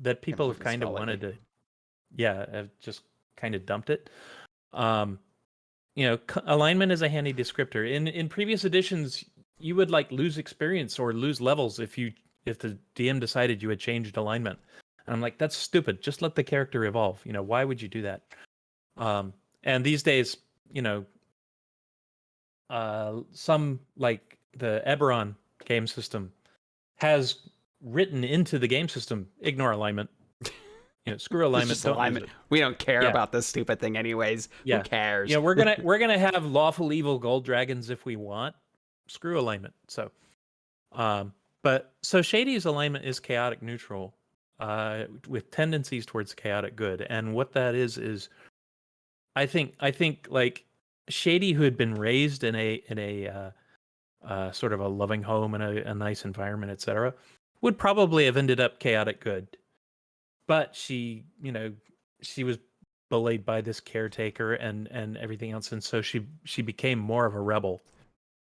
that people have kind of wanted to, have just kind of dumped it. Alignment is a handy descriptor. In previous editions, you would like lose experience or lose levels if the DM decided you had changed alignment. And I'm like, that's stupid. Just let the character evolve. Why would you do that? And these days, some like the Eberron game system has written into the game system, ignore alignment. Screw alignment. Don't alignment. We don't care about this stupid thing anyways. Who cares? We're gonna have lawful evil gold dragons if we want. Screw alignment. So, so Shady's alignment is chaotic neutral, with tendencies towards chaotic good. And what that is I think like Shady, who had been raised in a sort of a loving home and a nice environment, etc., would probably have ended up chaotic good. But she was bullied by this caretaker and everything else, and so she became more of a rebel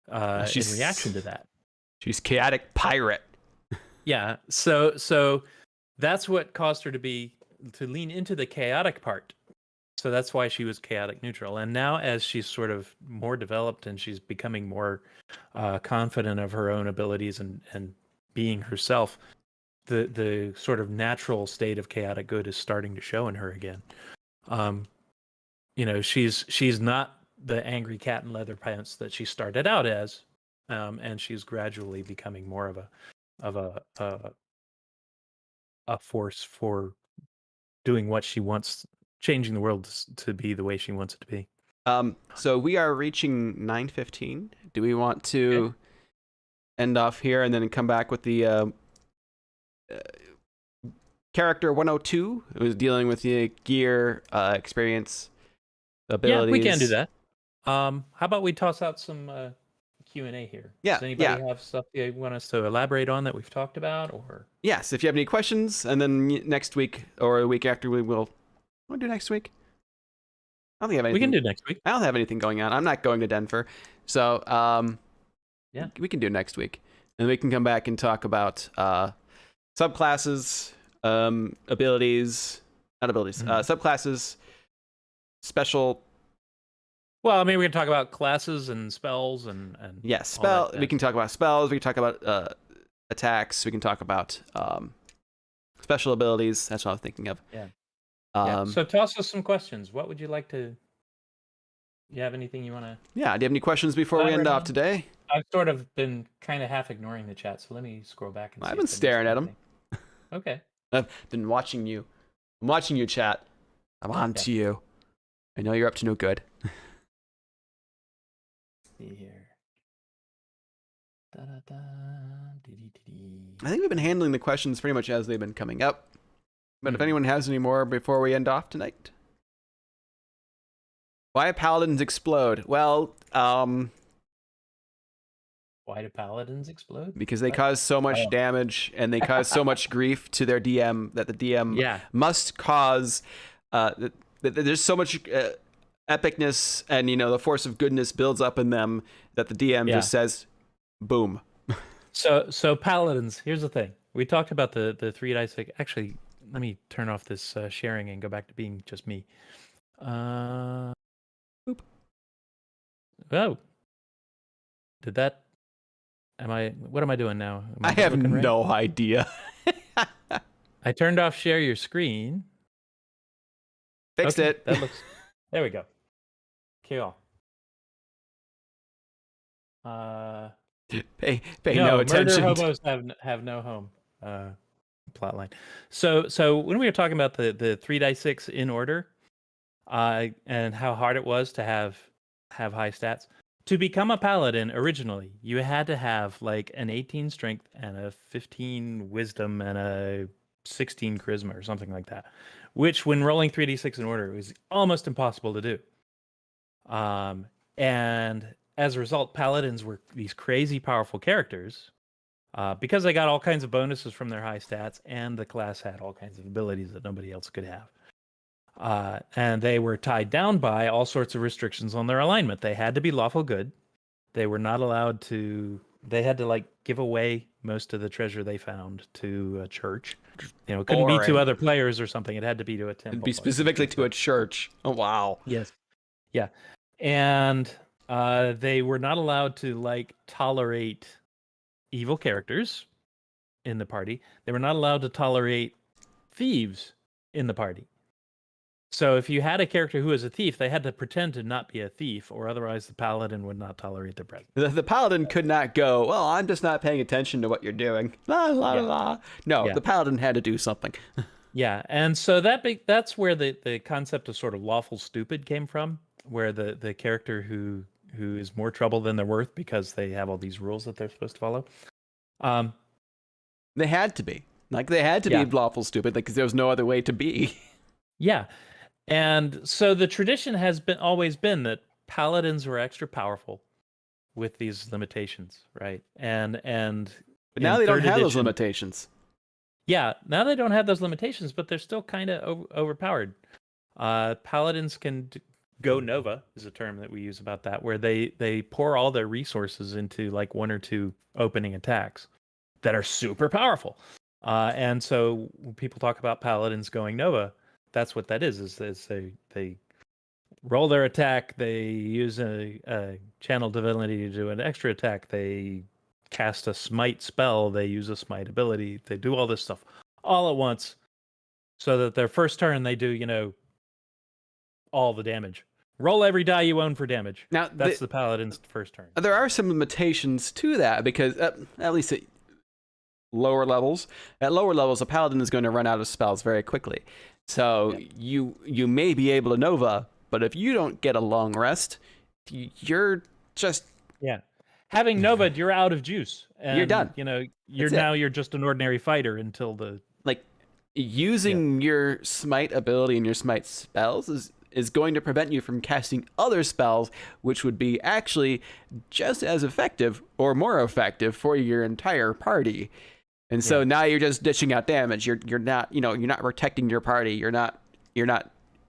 in reaction to that. She's chaotic pirate. Yeah, so that's what caused her to lean into the chaotic part. So that's why she was chaotic neutral. And now, as she's sort of more developed and she's becoming more confident of her own abilities and being herself, the sort of natural state of chaotic good is starting to show in her again. She's not the angry cat in leather pants that she started out as, and she's gradually becoming more of a force for doing what she wants, changing the world to be the way she wants it to be. So we are reaching 9:15. Do we want to end off here and then come back with the character 102, who is dealing with the gear, experience, abilities? Yeah, we can do that. How about we toss out some Q&A here? Yeah. Does anybody have stuff you want us to elaborate on that we've talked about? Or yes, if you have any questions, and then next week or a week after, we'll do next week. I don't think I have anything. We can do next week. I don't have anything going on. I'm not going to Denver, so we can do next week, and we can come back and talk about subclasses, abilities, not abilities, subclasses, special. Well, I mean, we can talk about classes and spells and spell. We can talk about spells. We can talk about attacks. We can talk about special abilities. That's what I'm thinking of. Yeah. So toss us some questions. What would you like to? You have anything you want to? Yeah. Do you have any questions before we end off today? I've sort of been kind of half ignoring the chat, so let me scroll back and. I've been staring at them. Okay. I've been watching you. I'm watching you, chat. I'm on to you. I know you're up to no good. See here. I think we've been handling the questions pretty much as they've been coming up. But if anyone has any more before we end off tonight. Why Paladins Explode? Well, why do Paladins explode? Because they cause so much damage and they cause so much grief to their DM that the DM must cause. There's so much epicness and the force of goodness builds up in them that the DM just says, "Boom." So Paladins. Here's the thing. We talked about the 3 dice. Actually, let me turn off this sharing and go back to being just me. Boop. Oh, did that? What am I doing now? I have no idea. I turned off share your screen. Fixed it. That There we go. Kill. Pay no attention. Murder hobos have no home. Plotline. So when we were talking about the 3d6 in order, and how hard it was to have high stats, to become a paladin originally, you had to have like an 18 strength and a 15 wisdom and a 16 charisma or something like that, which when rolling 3d6 in order was almost impossible to do. And as a result, paladins were these crazy powerful characters because they got all kinds of bonuses from their high stats, and the class had all kinds of abilities that nobody else could have. And they were tied down by all sorts of restrictions on their alignment. They had to be lawful good. They were not allowed to. They had to like give away most of the treasure they found to a church. You know, it couldn't be to other players or something. It had to be to a temple. It'd be specifically to a church. Oh wow. Yes. Yeah, and they were not allowed to like tolerate evil characters in the party. They were not allowed to tolerate thieves in the party. So if you had a character who was a thief, they had to pretend to not be a thief, or otherwise the paladin would not tolerate their presence. The paladin could not go, well, I'm just not paying attention to what you're doing. La, la, la. No, the paladin had to do something. Yeah, and so that's where the concept of sort of lawful stupid came from, where the character who is more trouble than they're worth because they have all these rules that they're supposed to follow. They had to be. Like, they had to be lawful stupid, because there was no other way to be. Yeah. And so the tradition has always been that paladins were extra powerful with these limitations, right? And but now they don't have those limitations. Yeah, now they don't have those limitations, but they're still kind of overpowered. Paladins can go nova is a term that we use about that, where they pour all their resources into like one or two opening attacks that are super powerful. And so when people talk about paladins going nova, that's what that is they roll their attack, they use a channel divinity to do an extra attack, they cast a smite spell, they use a smite ability, they do all this stuff all at once, so that their first turn they do, all the damage. Roll every die you own for damage. Now that's the paladin's first turn. There are some limitations to that, because at least at lower levels, a paladin is going to run out of spells very quickly. So you may be able to nova, but if you don't get a long rest, you're just having nova, you're out of juice. And, you're done. You're just an ordinary fighter until the using your smite ability and your smite spells is going to prevent you from casting other spells, which would be actually just as effective or more effective for your entire party. And so now you're just dishing out damage. You're not protecting your party. You're not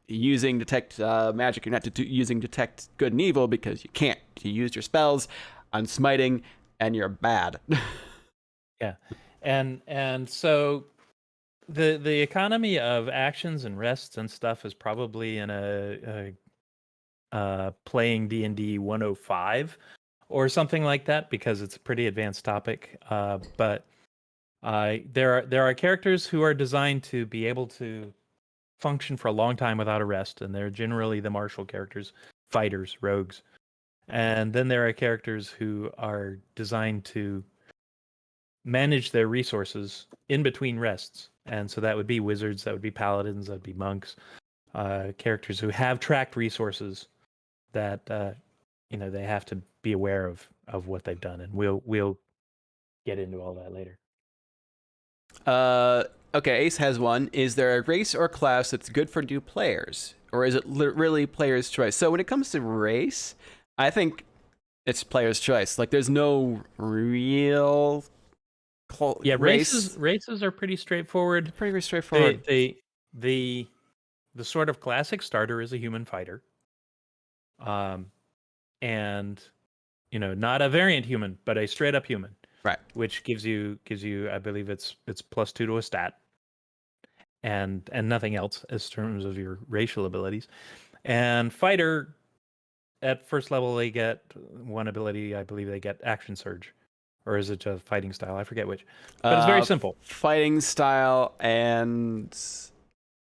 using detect magic. You're not using detect good and evil, because you can't. You used your spells on smiting, and you're bad. Yeah, and so the economy of actions and rests and stuff is probably in a playing D&D 105 or something like that, because it's a pretty advanced topic. But there are characters who are designed to be able to function for a long time without a rest, and they're generally the martial characters, fighters, rogues. And then there are characters who are designed to manage their resources in between rests. And so that would be wizards, that would be paladins, that would be monks, characters who have tracked resources that they have to be aware of what they've done. And we'll get into all that later. Okay, Ace has one. Is there a race or class that's good for new players, or is it really player's choice? So when it comes to race, I think it's player's choice. Like, there's no real race. Races are pretty straightforward. Pretty straightforward. The sort of classic starter is a human fighter, and not a variant human, but a straight up human. Right. Which gives you, I believe it's +2 to a stat, and nothing else as terms of your racial abilities. And fighter, at first level, they get one ability. I believe they get action surge, or is it a fighting style? I forget which. But it's very simple. Fighting style, and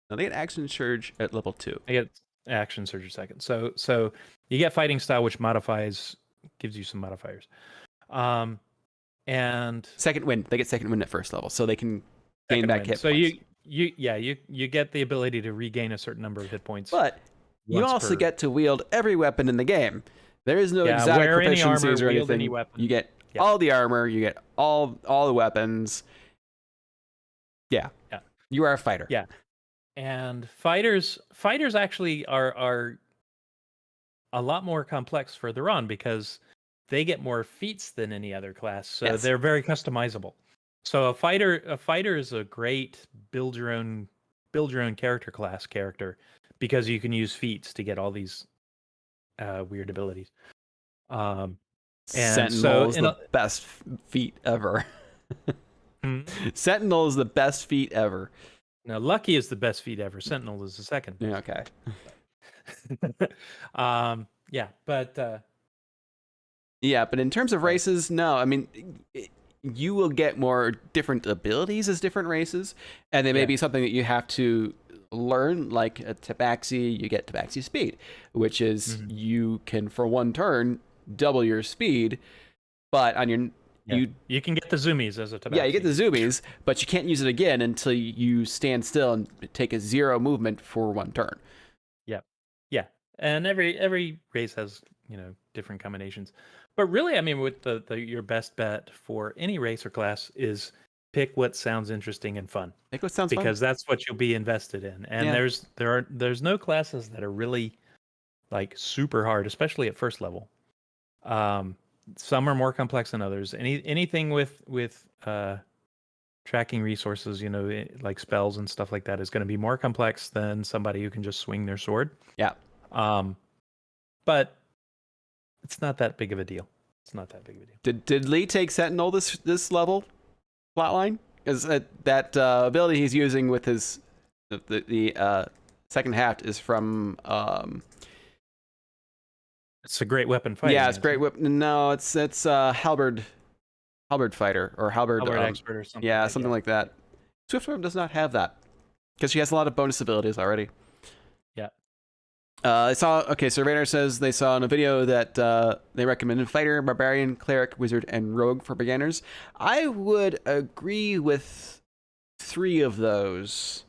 they get action surge at level 2. They get action surge or second. So you get fighting style, which gives you some modifiers. And second wind. They get second wind at first level, so they can gain back hit so points. you get the ability to regain a certain number of hit points. But you also get to wield every weapon in the game. There is no exotic proficiencies or anything. You get all the armor. You get all the weapons. Yeah. You are a fighter. Yeah. And fighters actually are a lot more complex further on because they get more feats than any other class. So they're very customizable. So a fighter is a great build your own character class character because you can use feats to get all these weird abilities. And Sentinel is the best feat ever. Sentinel is the best feat ever. Now, Lucky is the best feat ever. Sentinel is the second. Yeah, okay. But in terms of races, no. I mean, you will get more different abilities as different races, and they may be something that you have to learn. Like a Tabaxi, you get Tabaxi speed, which is you can for one turn double your speed, but on your you can get the zoomies as a Tabaxi. Yeah, you get the zoomies, but you can't use it again until you stand still and take a 0 movement for one turn. Yeah, and every race has different combinations, but really, I mean, with your best bet for any race or class is pick what sounds interesting and fun. Pick what sounds because fun. that's what you'll be invested in, and there's no classes that are really like super hard, especially at first level. Some are more complex than others. Anything with tracking resources, like spells and stuff like that, is going to be more complex than somebody who can just swing their sword. Yeah. But it's not that big of a deal. Did Lee take Sentinel this level plotline? Because that ability he's using with his the second half is from. It's a great weapon fighter. Yeah, it's great weapon. No, it's halberd fighter or halberd expert or something. Yeah, something like that. Swiftworm does not have that because she has a lot of bonus abilities already. Yeah. Surveyor says they saw in a video that they recommended fighter, barbarian, cleric, wizard, and rogue for beginners. I would agree with 3 of those.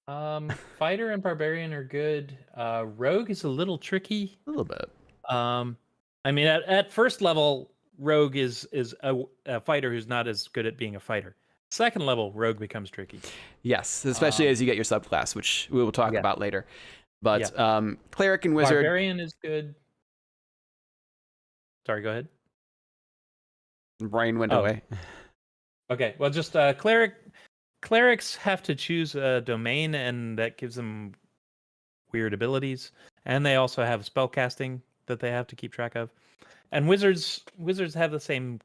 Fighter and barbarian are good. Rogue is a little tricky. A little bit. I mean, at first level, rogue is a fighter who's not as good at being a fighter. Second level, rogue becomes tricky. Yes, especially as you get your subclass, which we will talk about later. But cleric and wizard. Barbarian is good. Sorry, go ahead. Brain went away. Okay, well, just clerics have to choose a domain, and that gives them weird abilities. And they also have spell casting that they have to keep track of. And wizards have the same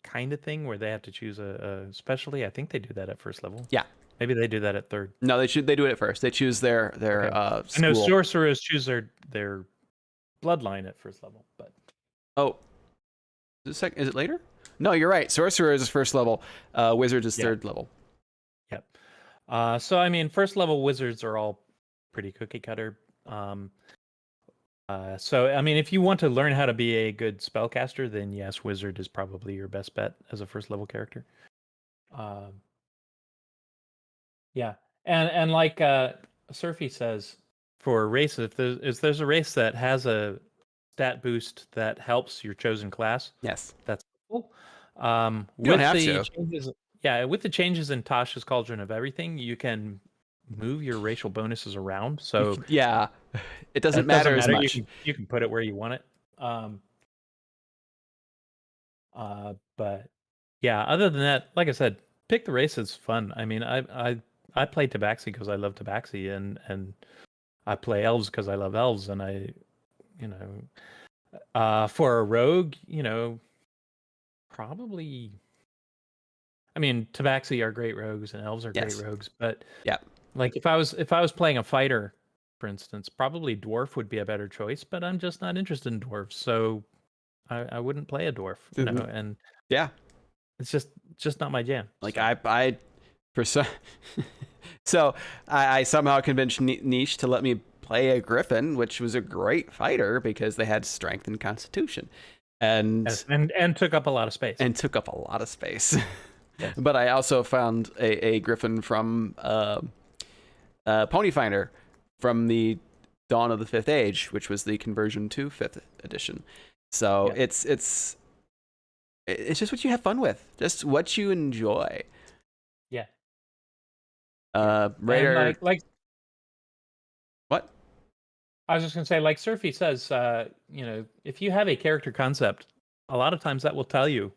kind of thing where they have to choose a specialty. I think they do that at first level. Yeah. Maybe they do that at third. No, they do it at first. They choose their school. I know sorcerers choose their bloodline at first level, but is it later? No, you're right. Sorcerer is first level. Wizard is third level. Yep. So I mean, first level wizards are all pretty cookie cutter. So I mean, if you want to learn how to be a good spellcaster, then yes, wizard is probably your best bet as a first level character. Yeah, and like Surfy says, for races, if there's a race that has a stat boost that helps your chosen class, yes, that's cool. With the changes in Tasha's Cauldron of Everything, you can move your racial bonuses around. So yeah, it doesn't matter as much. You can put it where you want it. But yeah, other than that, like I said, pick the race. It's fun. I mean, I play Tabaxi because I love Tabaxi, and I play elves because I love elves, and for a rogue, probably. I mean, Tabaxi are great rogues, and elves are great rogues, but like if I was playing a fighter, for instance, probably dwarf would be a better choice, but I'm just not interested in dwarves, so I wouldn't play a dwarf, and it's just not my jam. Like so I somehow convinced Niche to let me play a griffin, which was a great fighter because they had strength and constitution, and Yes, and took up a lot of space. Yes. But I also found a griffin from Pony Finder from the Dawn of the Fifth Age, which was the conversion to 5th edition. So it's just what you have fun with, just what you enjoy. Yeah. Raider, like what? I was just gonna say, like Surfy says, if you have a character concept, a lot of times that will tell you.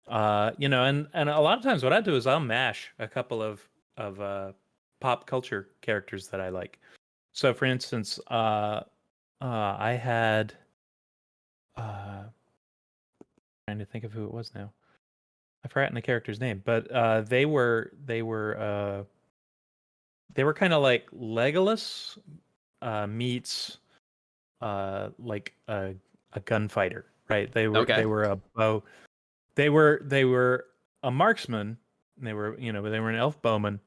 And a lot of times what I do is I'll mash a couple of pop culture characters that I like. So, for instance, I had trying to think of who it was now. I've forgotten the character's name, but they were kind of like Legolas meets like a gunfighter, right? They were a bow. They were a marksman. They were an elf bowman.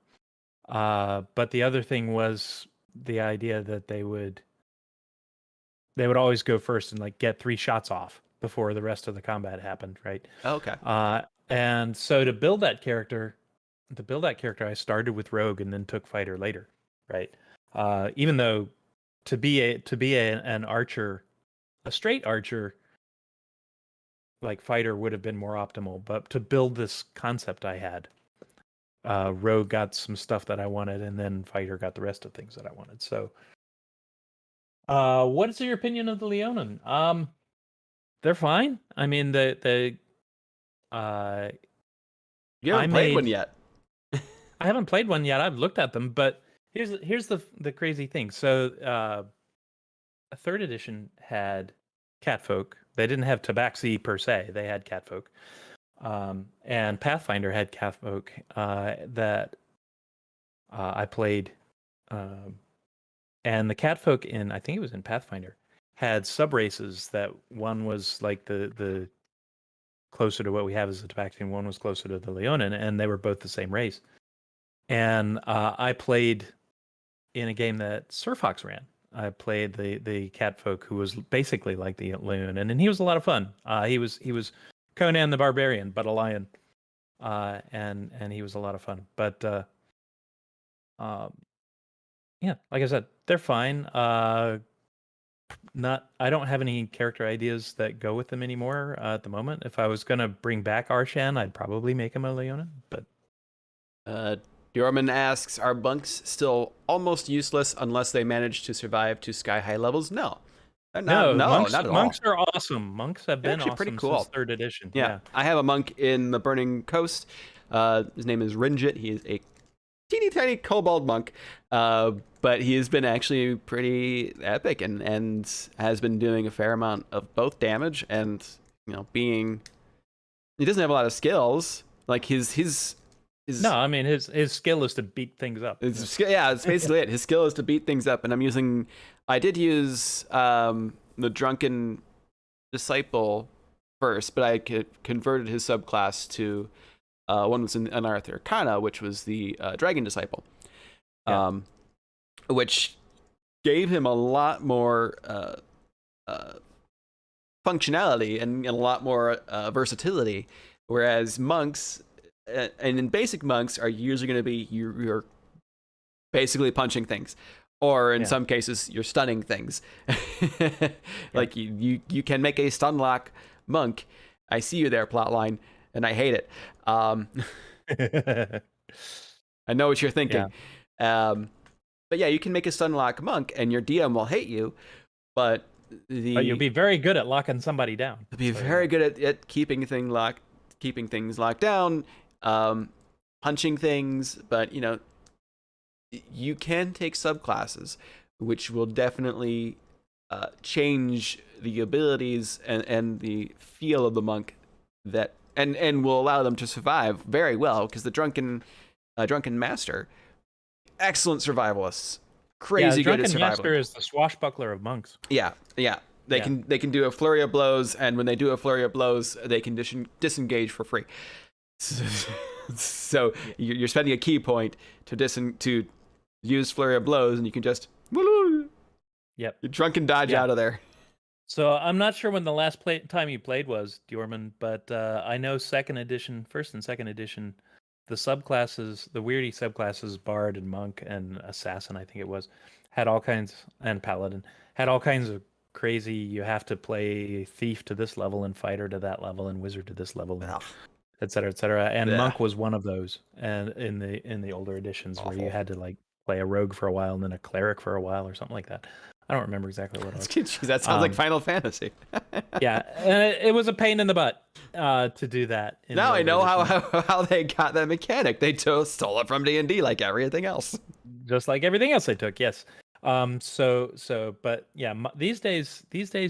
But the other thing was the idea that they would always go first and like get 3 shots off before the rest of the combat happened, right? Okay. And so to build that character, I started with rogue and then took fighter later, right? Even though to be an archer, a straight archer, like fighter would have been more optimal, but to build this concept I had, rogue got some stuff that I wanted, and then fighter got the rest of things that I wanted. So, what is your opinion of the Leonin? They're fine. I mean, you haven't played one yet. I haven't played one yet. I've looked at them, but here's the crazy thing. So, a 3rd edition had catfolk. They didn't have tabaxi per se. They had catfolk. And Pathfinder had catfolk that I played. And the catfolk I think it was in Pathfinder, had sub-races that one was like the closer to what we have as the tabaxi, and one was closer to the Leonin, and they were both the same race. And I played in a game that Surfox ran. I played the catfolk who was basically like the Leonin, and he was a lot of fun. He was Conan the Barbarian, but a lion, and he was a lot of fun. But yeah, like I said, they're fine. I don't have any character ideas that go with them anymore at the moment. If I was gonna bring back Arshan, I'd probably make him a Leonin. But Dorman asks, are monks still almost useless unless they manage to survive to sky-high levels? No. No, not at all. Monks are awesome. Monks have been awesome pretty cool since 3rd edition. Yeah. I have a monk in the Burning Coast. His name is Rinjit. He is a teeny tiny kobold monk, but he has been actually pretty epic and has been doing a fair amount of both damage and he doesn't have a lot of skills. Like his no, I mean his skill is to beat things up. It's basically it. His skill is to beat things up, and I did use the Drunken Disciple first, but I converted his subclass to one was in Unearthed Arcana, which was the Dragon Disciple, which gave him a lot more functionality and a lot more versatility, whereas monks. And in basic monks are usually going to be you're basically punching things, or in some cases you're stunning things. Like you can make a stun lock monk. I see you there, plotline, and I hate it. I know what you're thinking. But yeah, you can make a stun lock monk, and your DM will hate you, but you'll be very good at locking somebody down. You'll be very good at keeping things locked down. Punching things, but you can take subclasses, which will definitely change the abilities and the feel of the monk and will allow them to survive very well, because the drunken master, excellent survivalists, crazy good at survival. Drunken master is the swashbuckler of monks. Yeah. They can do a flurry of blows, and when they do a flurry of blows, they can disengage for free. So you're spending a key point to use flurry of blows, and you can just Yep. You drunken dodge Yeah. out of there. So I'm not sure when the last time you played was, Diorman, but I know first and second edition, the subclasses, the weirdy subclasses, Bard and Monk and Assassin, I think it was, had all kinds, and Paladin, had all kinds of crazy, you have to play Thief to this level and Fighter to that level and Wizard to this level, and Ugh. et cetera, et cetera. And Yeah. Monk was one of those, and in the older editions where you Awful. had to like play a rogue for a while and then a cleric for a while or something like that. I don't remember exactly what it was. Jeez, that sounds like Final Fantasy. Yeah, and it was a pain in the butt to do that. Now I know how they got that mechanic. They stole it from D&D like everything else. Just like everything else they took, yes. But yeah, these days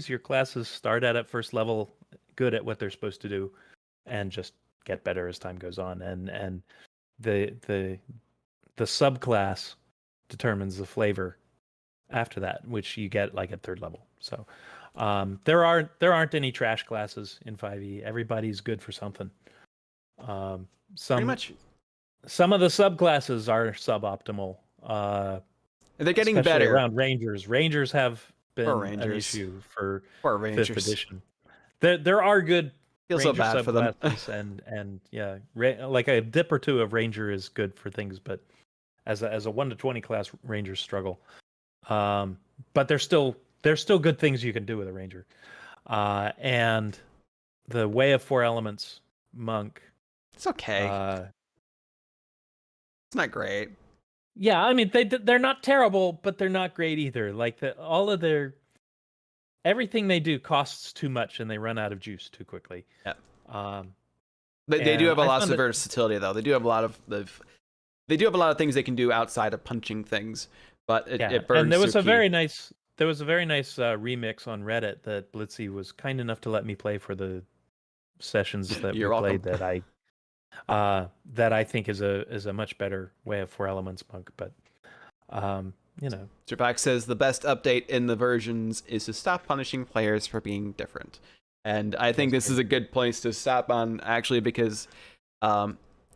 your classes start at first level, good at what they're supposed to do, and just get better as time goes on. And the subclass determines the flavor after that, which you get like at third level. So there aren't any trash classes in 5e. Everybody's good for something. Pretty much. Some of the subclasses are suboptimal. They're getting especially better around Rangers. Rangers have been an issue for fifth edition. There are good Feel Ranger so bad for them. and yeah, like a dip or two of Ranger is good for things, but as a 1 to 20 class, Rangers struggle. But there's still good things you can do with a Ranger. And the Way of Four Elements Monk. It's okay. It's not great. Yeah, I mean they're not terrible, but they're not great either. Like everything they do costs too much, and they run out of juice too quickly. Yeah. They do have a lot of versatility, though. They do have a lot of things they can do outside of punching things, but it burns. And there was a very nice remix on Reddit that Blitzy was kind enough to let me play for the sessions that we played that I think is a much better Way of Four Elements Monk. But Zerpak says the best update in the versions is to stop punishing players for being different. And I think this is a good place to stop on, actually, because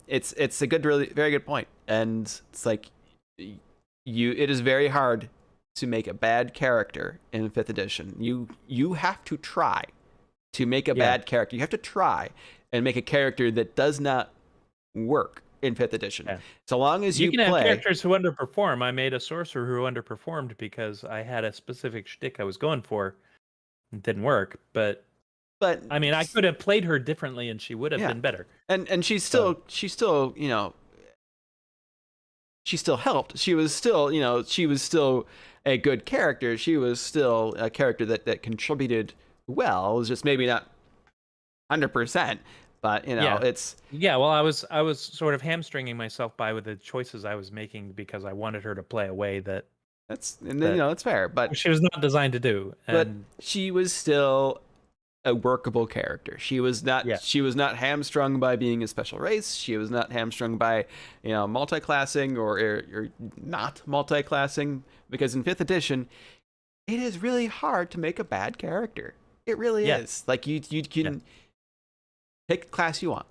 it's a very good point. And it's like it is very hard to make a bad character in 5th edition. You have to try to make a bad character. You have to try and make a character that does not work in 5th edition. Yeah. So long as you can have characters who underperform. I made a sorcerer who underperformed because I had a specific shtick I was going for. It didn't work, but I mean, I could have played her differently, and she would have been better. And she still helped. She was still a good character. She was still a character that contributed well. It was just maybe not 100%. But it's well, I was sort of hamstringing myself with the choices I was making because I wanted her to play a way that's fair. But she was not designed to do. But she was still a workable character. She was not. She was not hamstrung by being a special race. She was not hamstrung by multi-classing or not multi-classing, because in 5th edition, it is really hard to make a bad character. It really is. Like you can. Pick the class you want,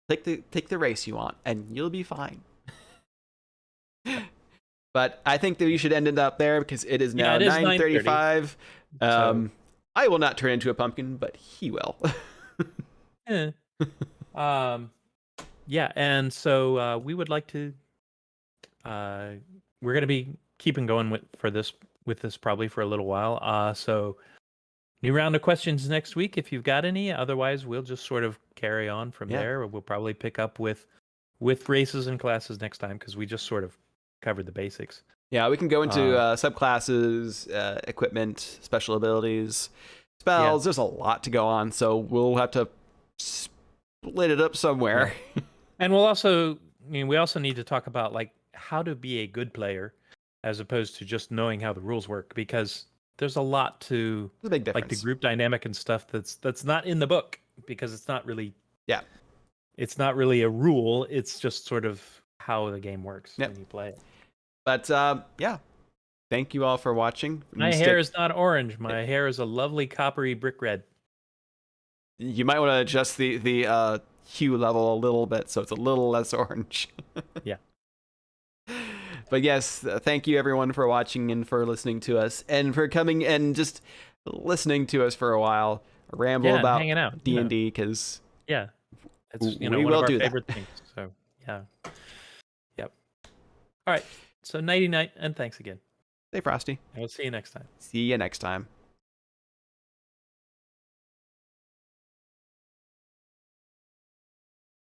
take the race you want, and you'll be fine. But I think that we should end it up there because it is now 9:35. I will not turn into a pumpkin, but he will. And so we would like to. We're going to be keeping going with this probably for a little while. So. New round of questions next week if you've got any. Otherwise, we'll just sort of carry on from there. We'll probably pick up with races and classes next time because we just sort of covered the basics. Yeah, we can go into subclasses, equipment, special abilities, spells. There's a lot to go on, so we'll have to split it up somewhere. Yeah. And we also need to talk about like how to be a good player as opposed to just knowing how the rules work, because there's a lot to a big difference. Like the group dynamic and stuff that's not in the book because it's not really it's not really a rule. It's just sort of how the game works when you play it. But thank you all for watching. My hair is not orange. My hair is a lovely coppery brick red. You might want to adjust the hue level a little bit so it's a little less orange. Yeah. But yes, thank you everyone for watching and for listening to us and for coming and just listening to us for a while ramble Yeah, and about hanging out. D&D because Yeah, it's we one of will our do that. favorite things. So yeah, yep. All right. So nighty night, and thanks again. Stay frosty. And we'll see you next time. See you next time.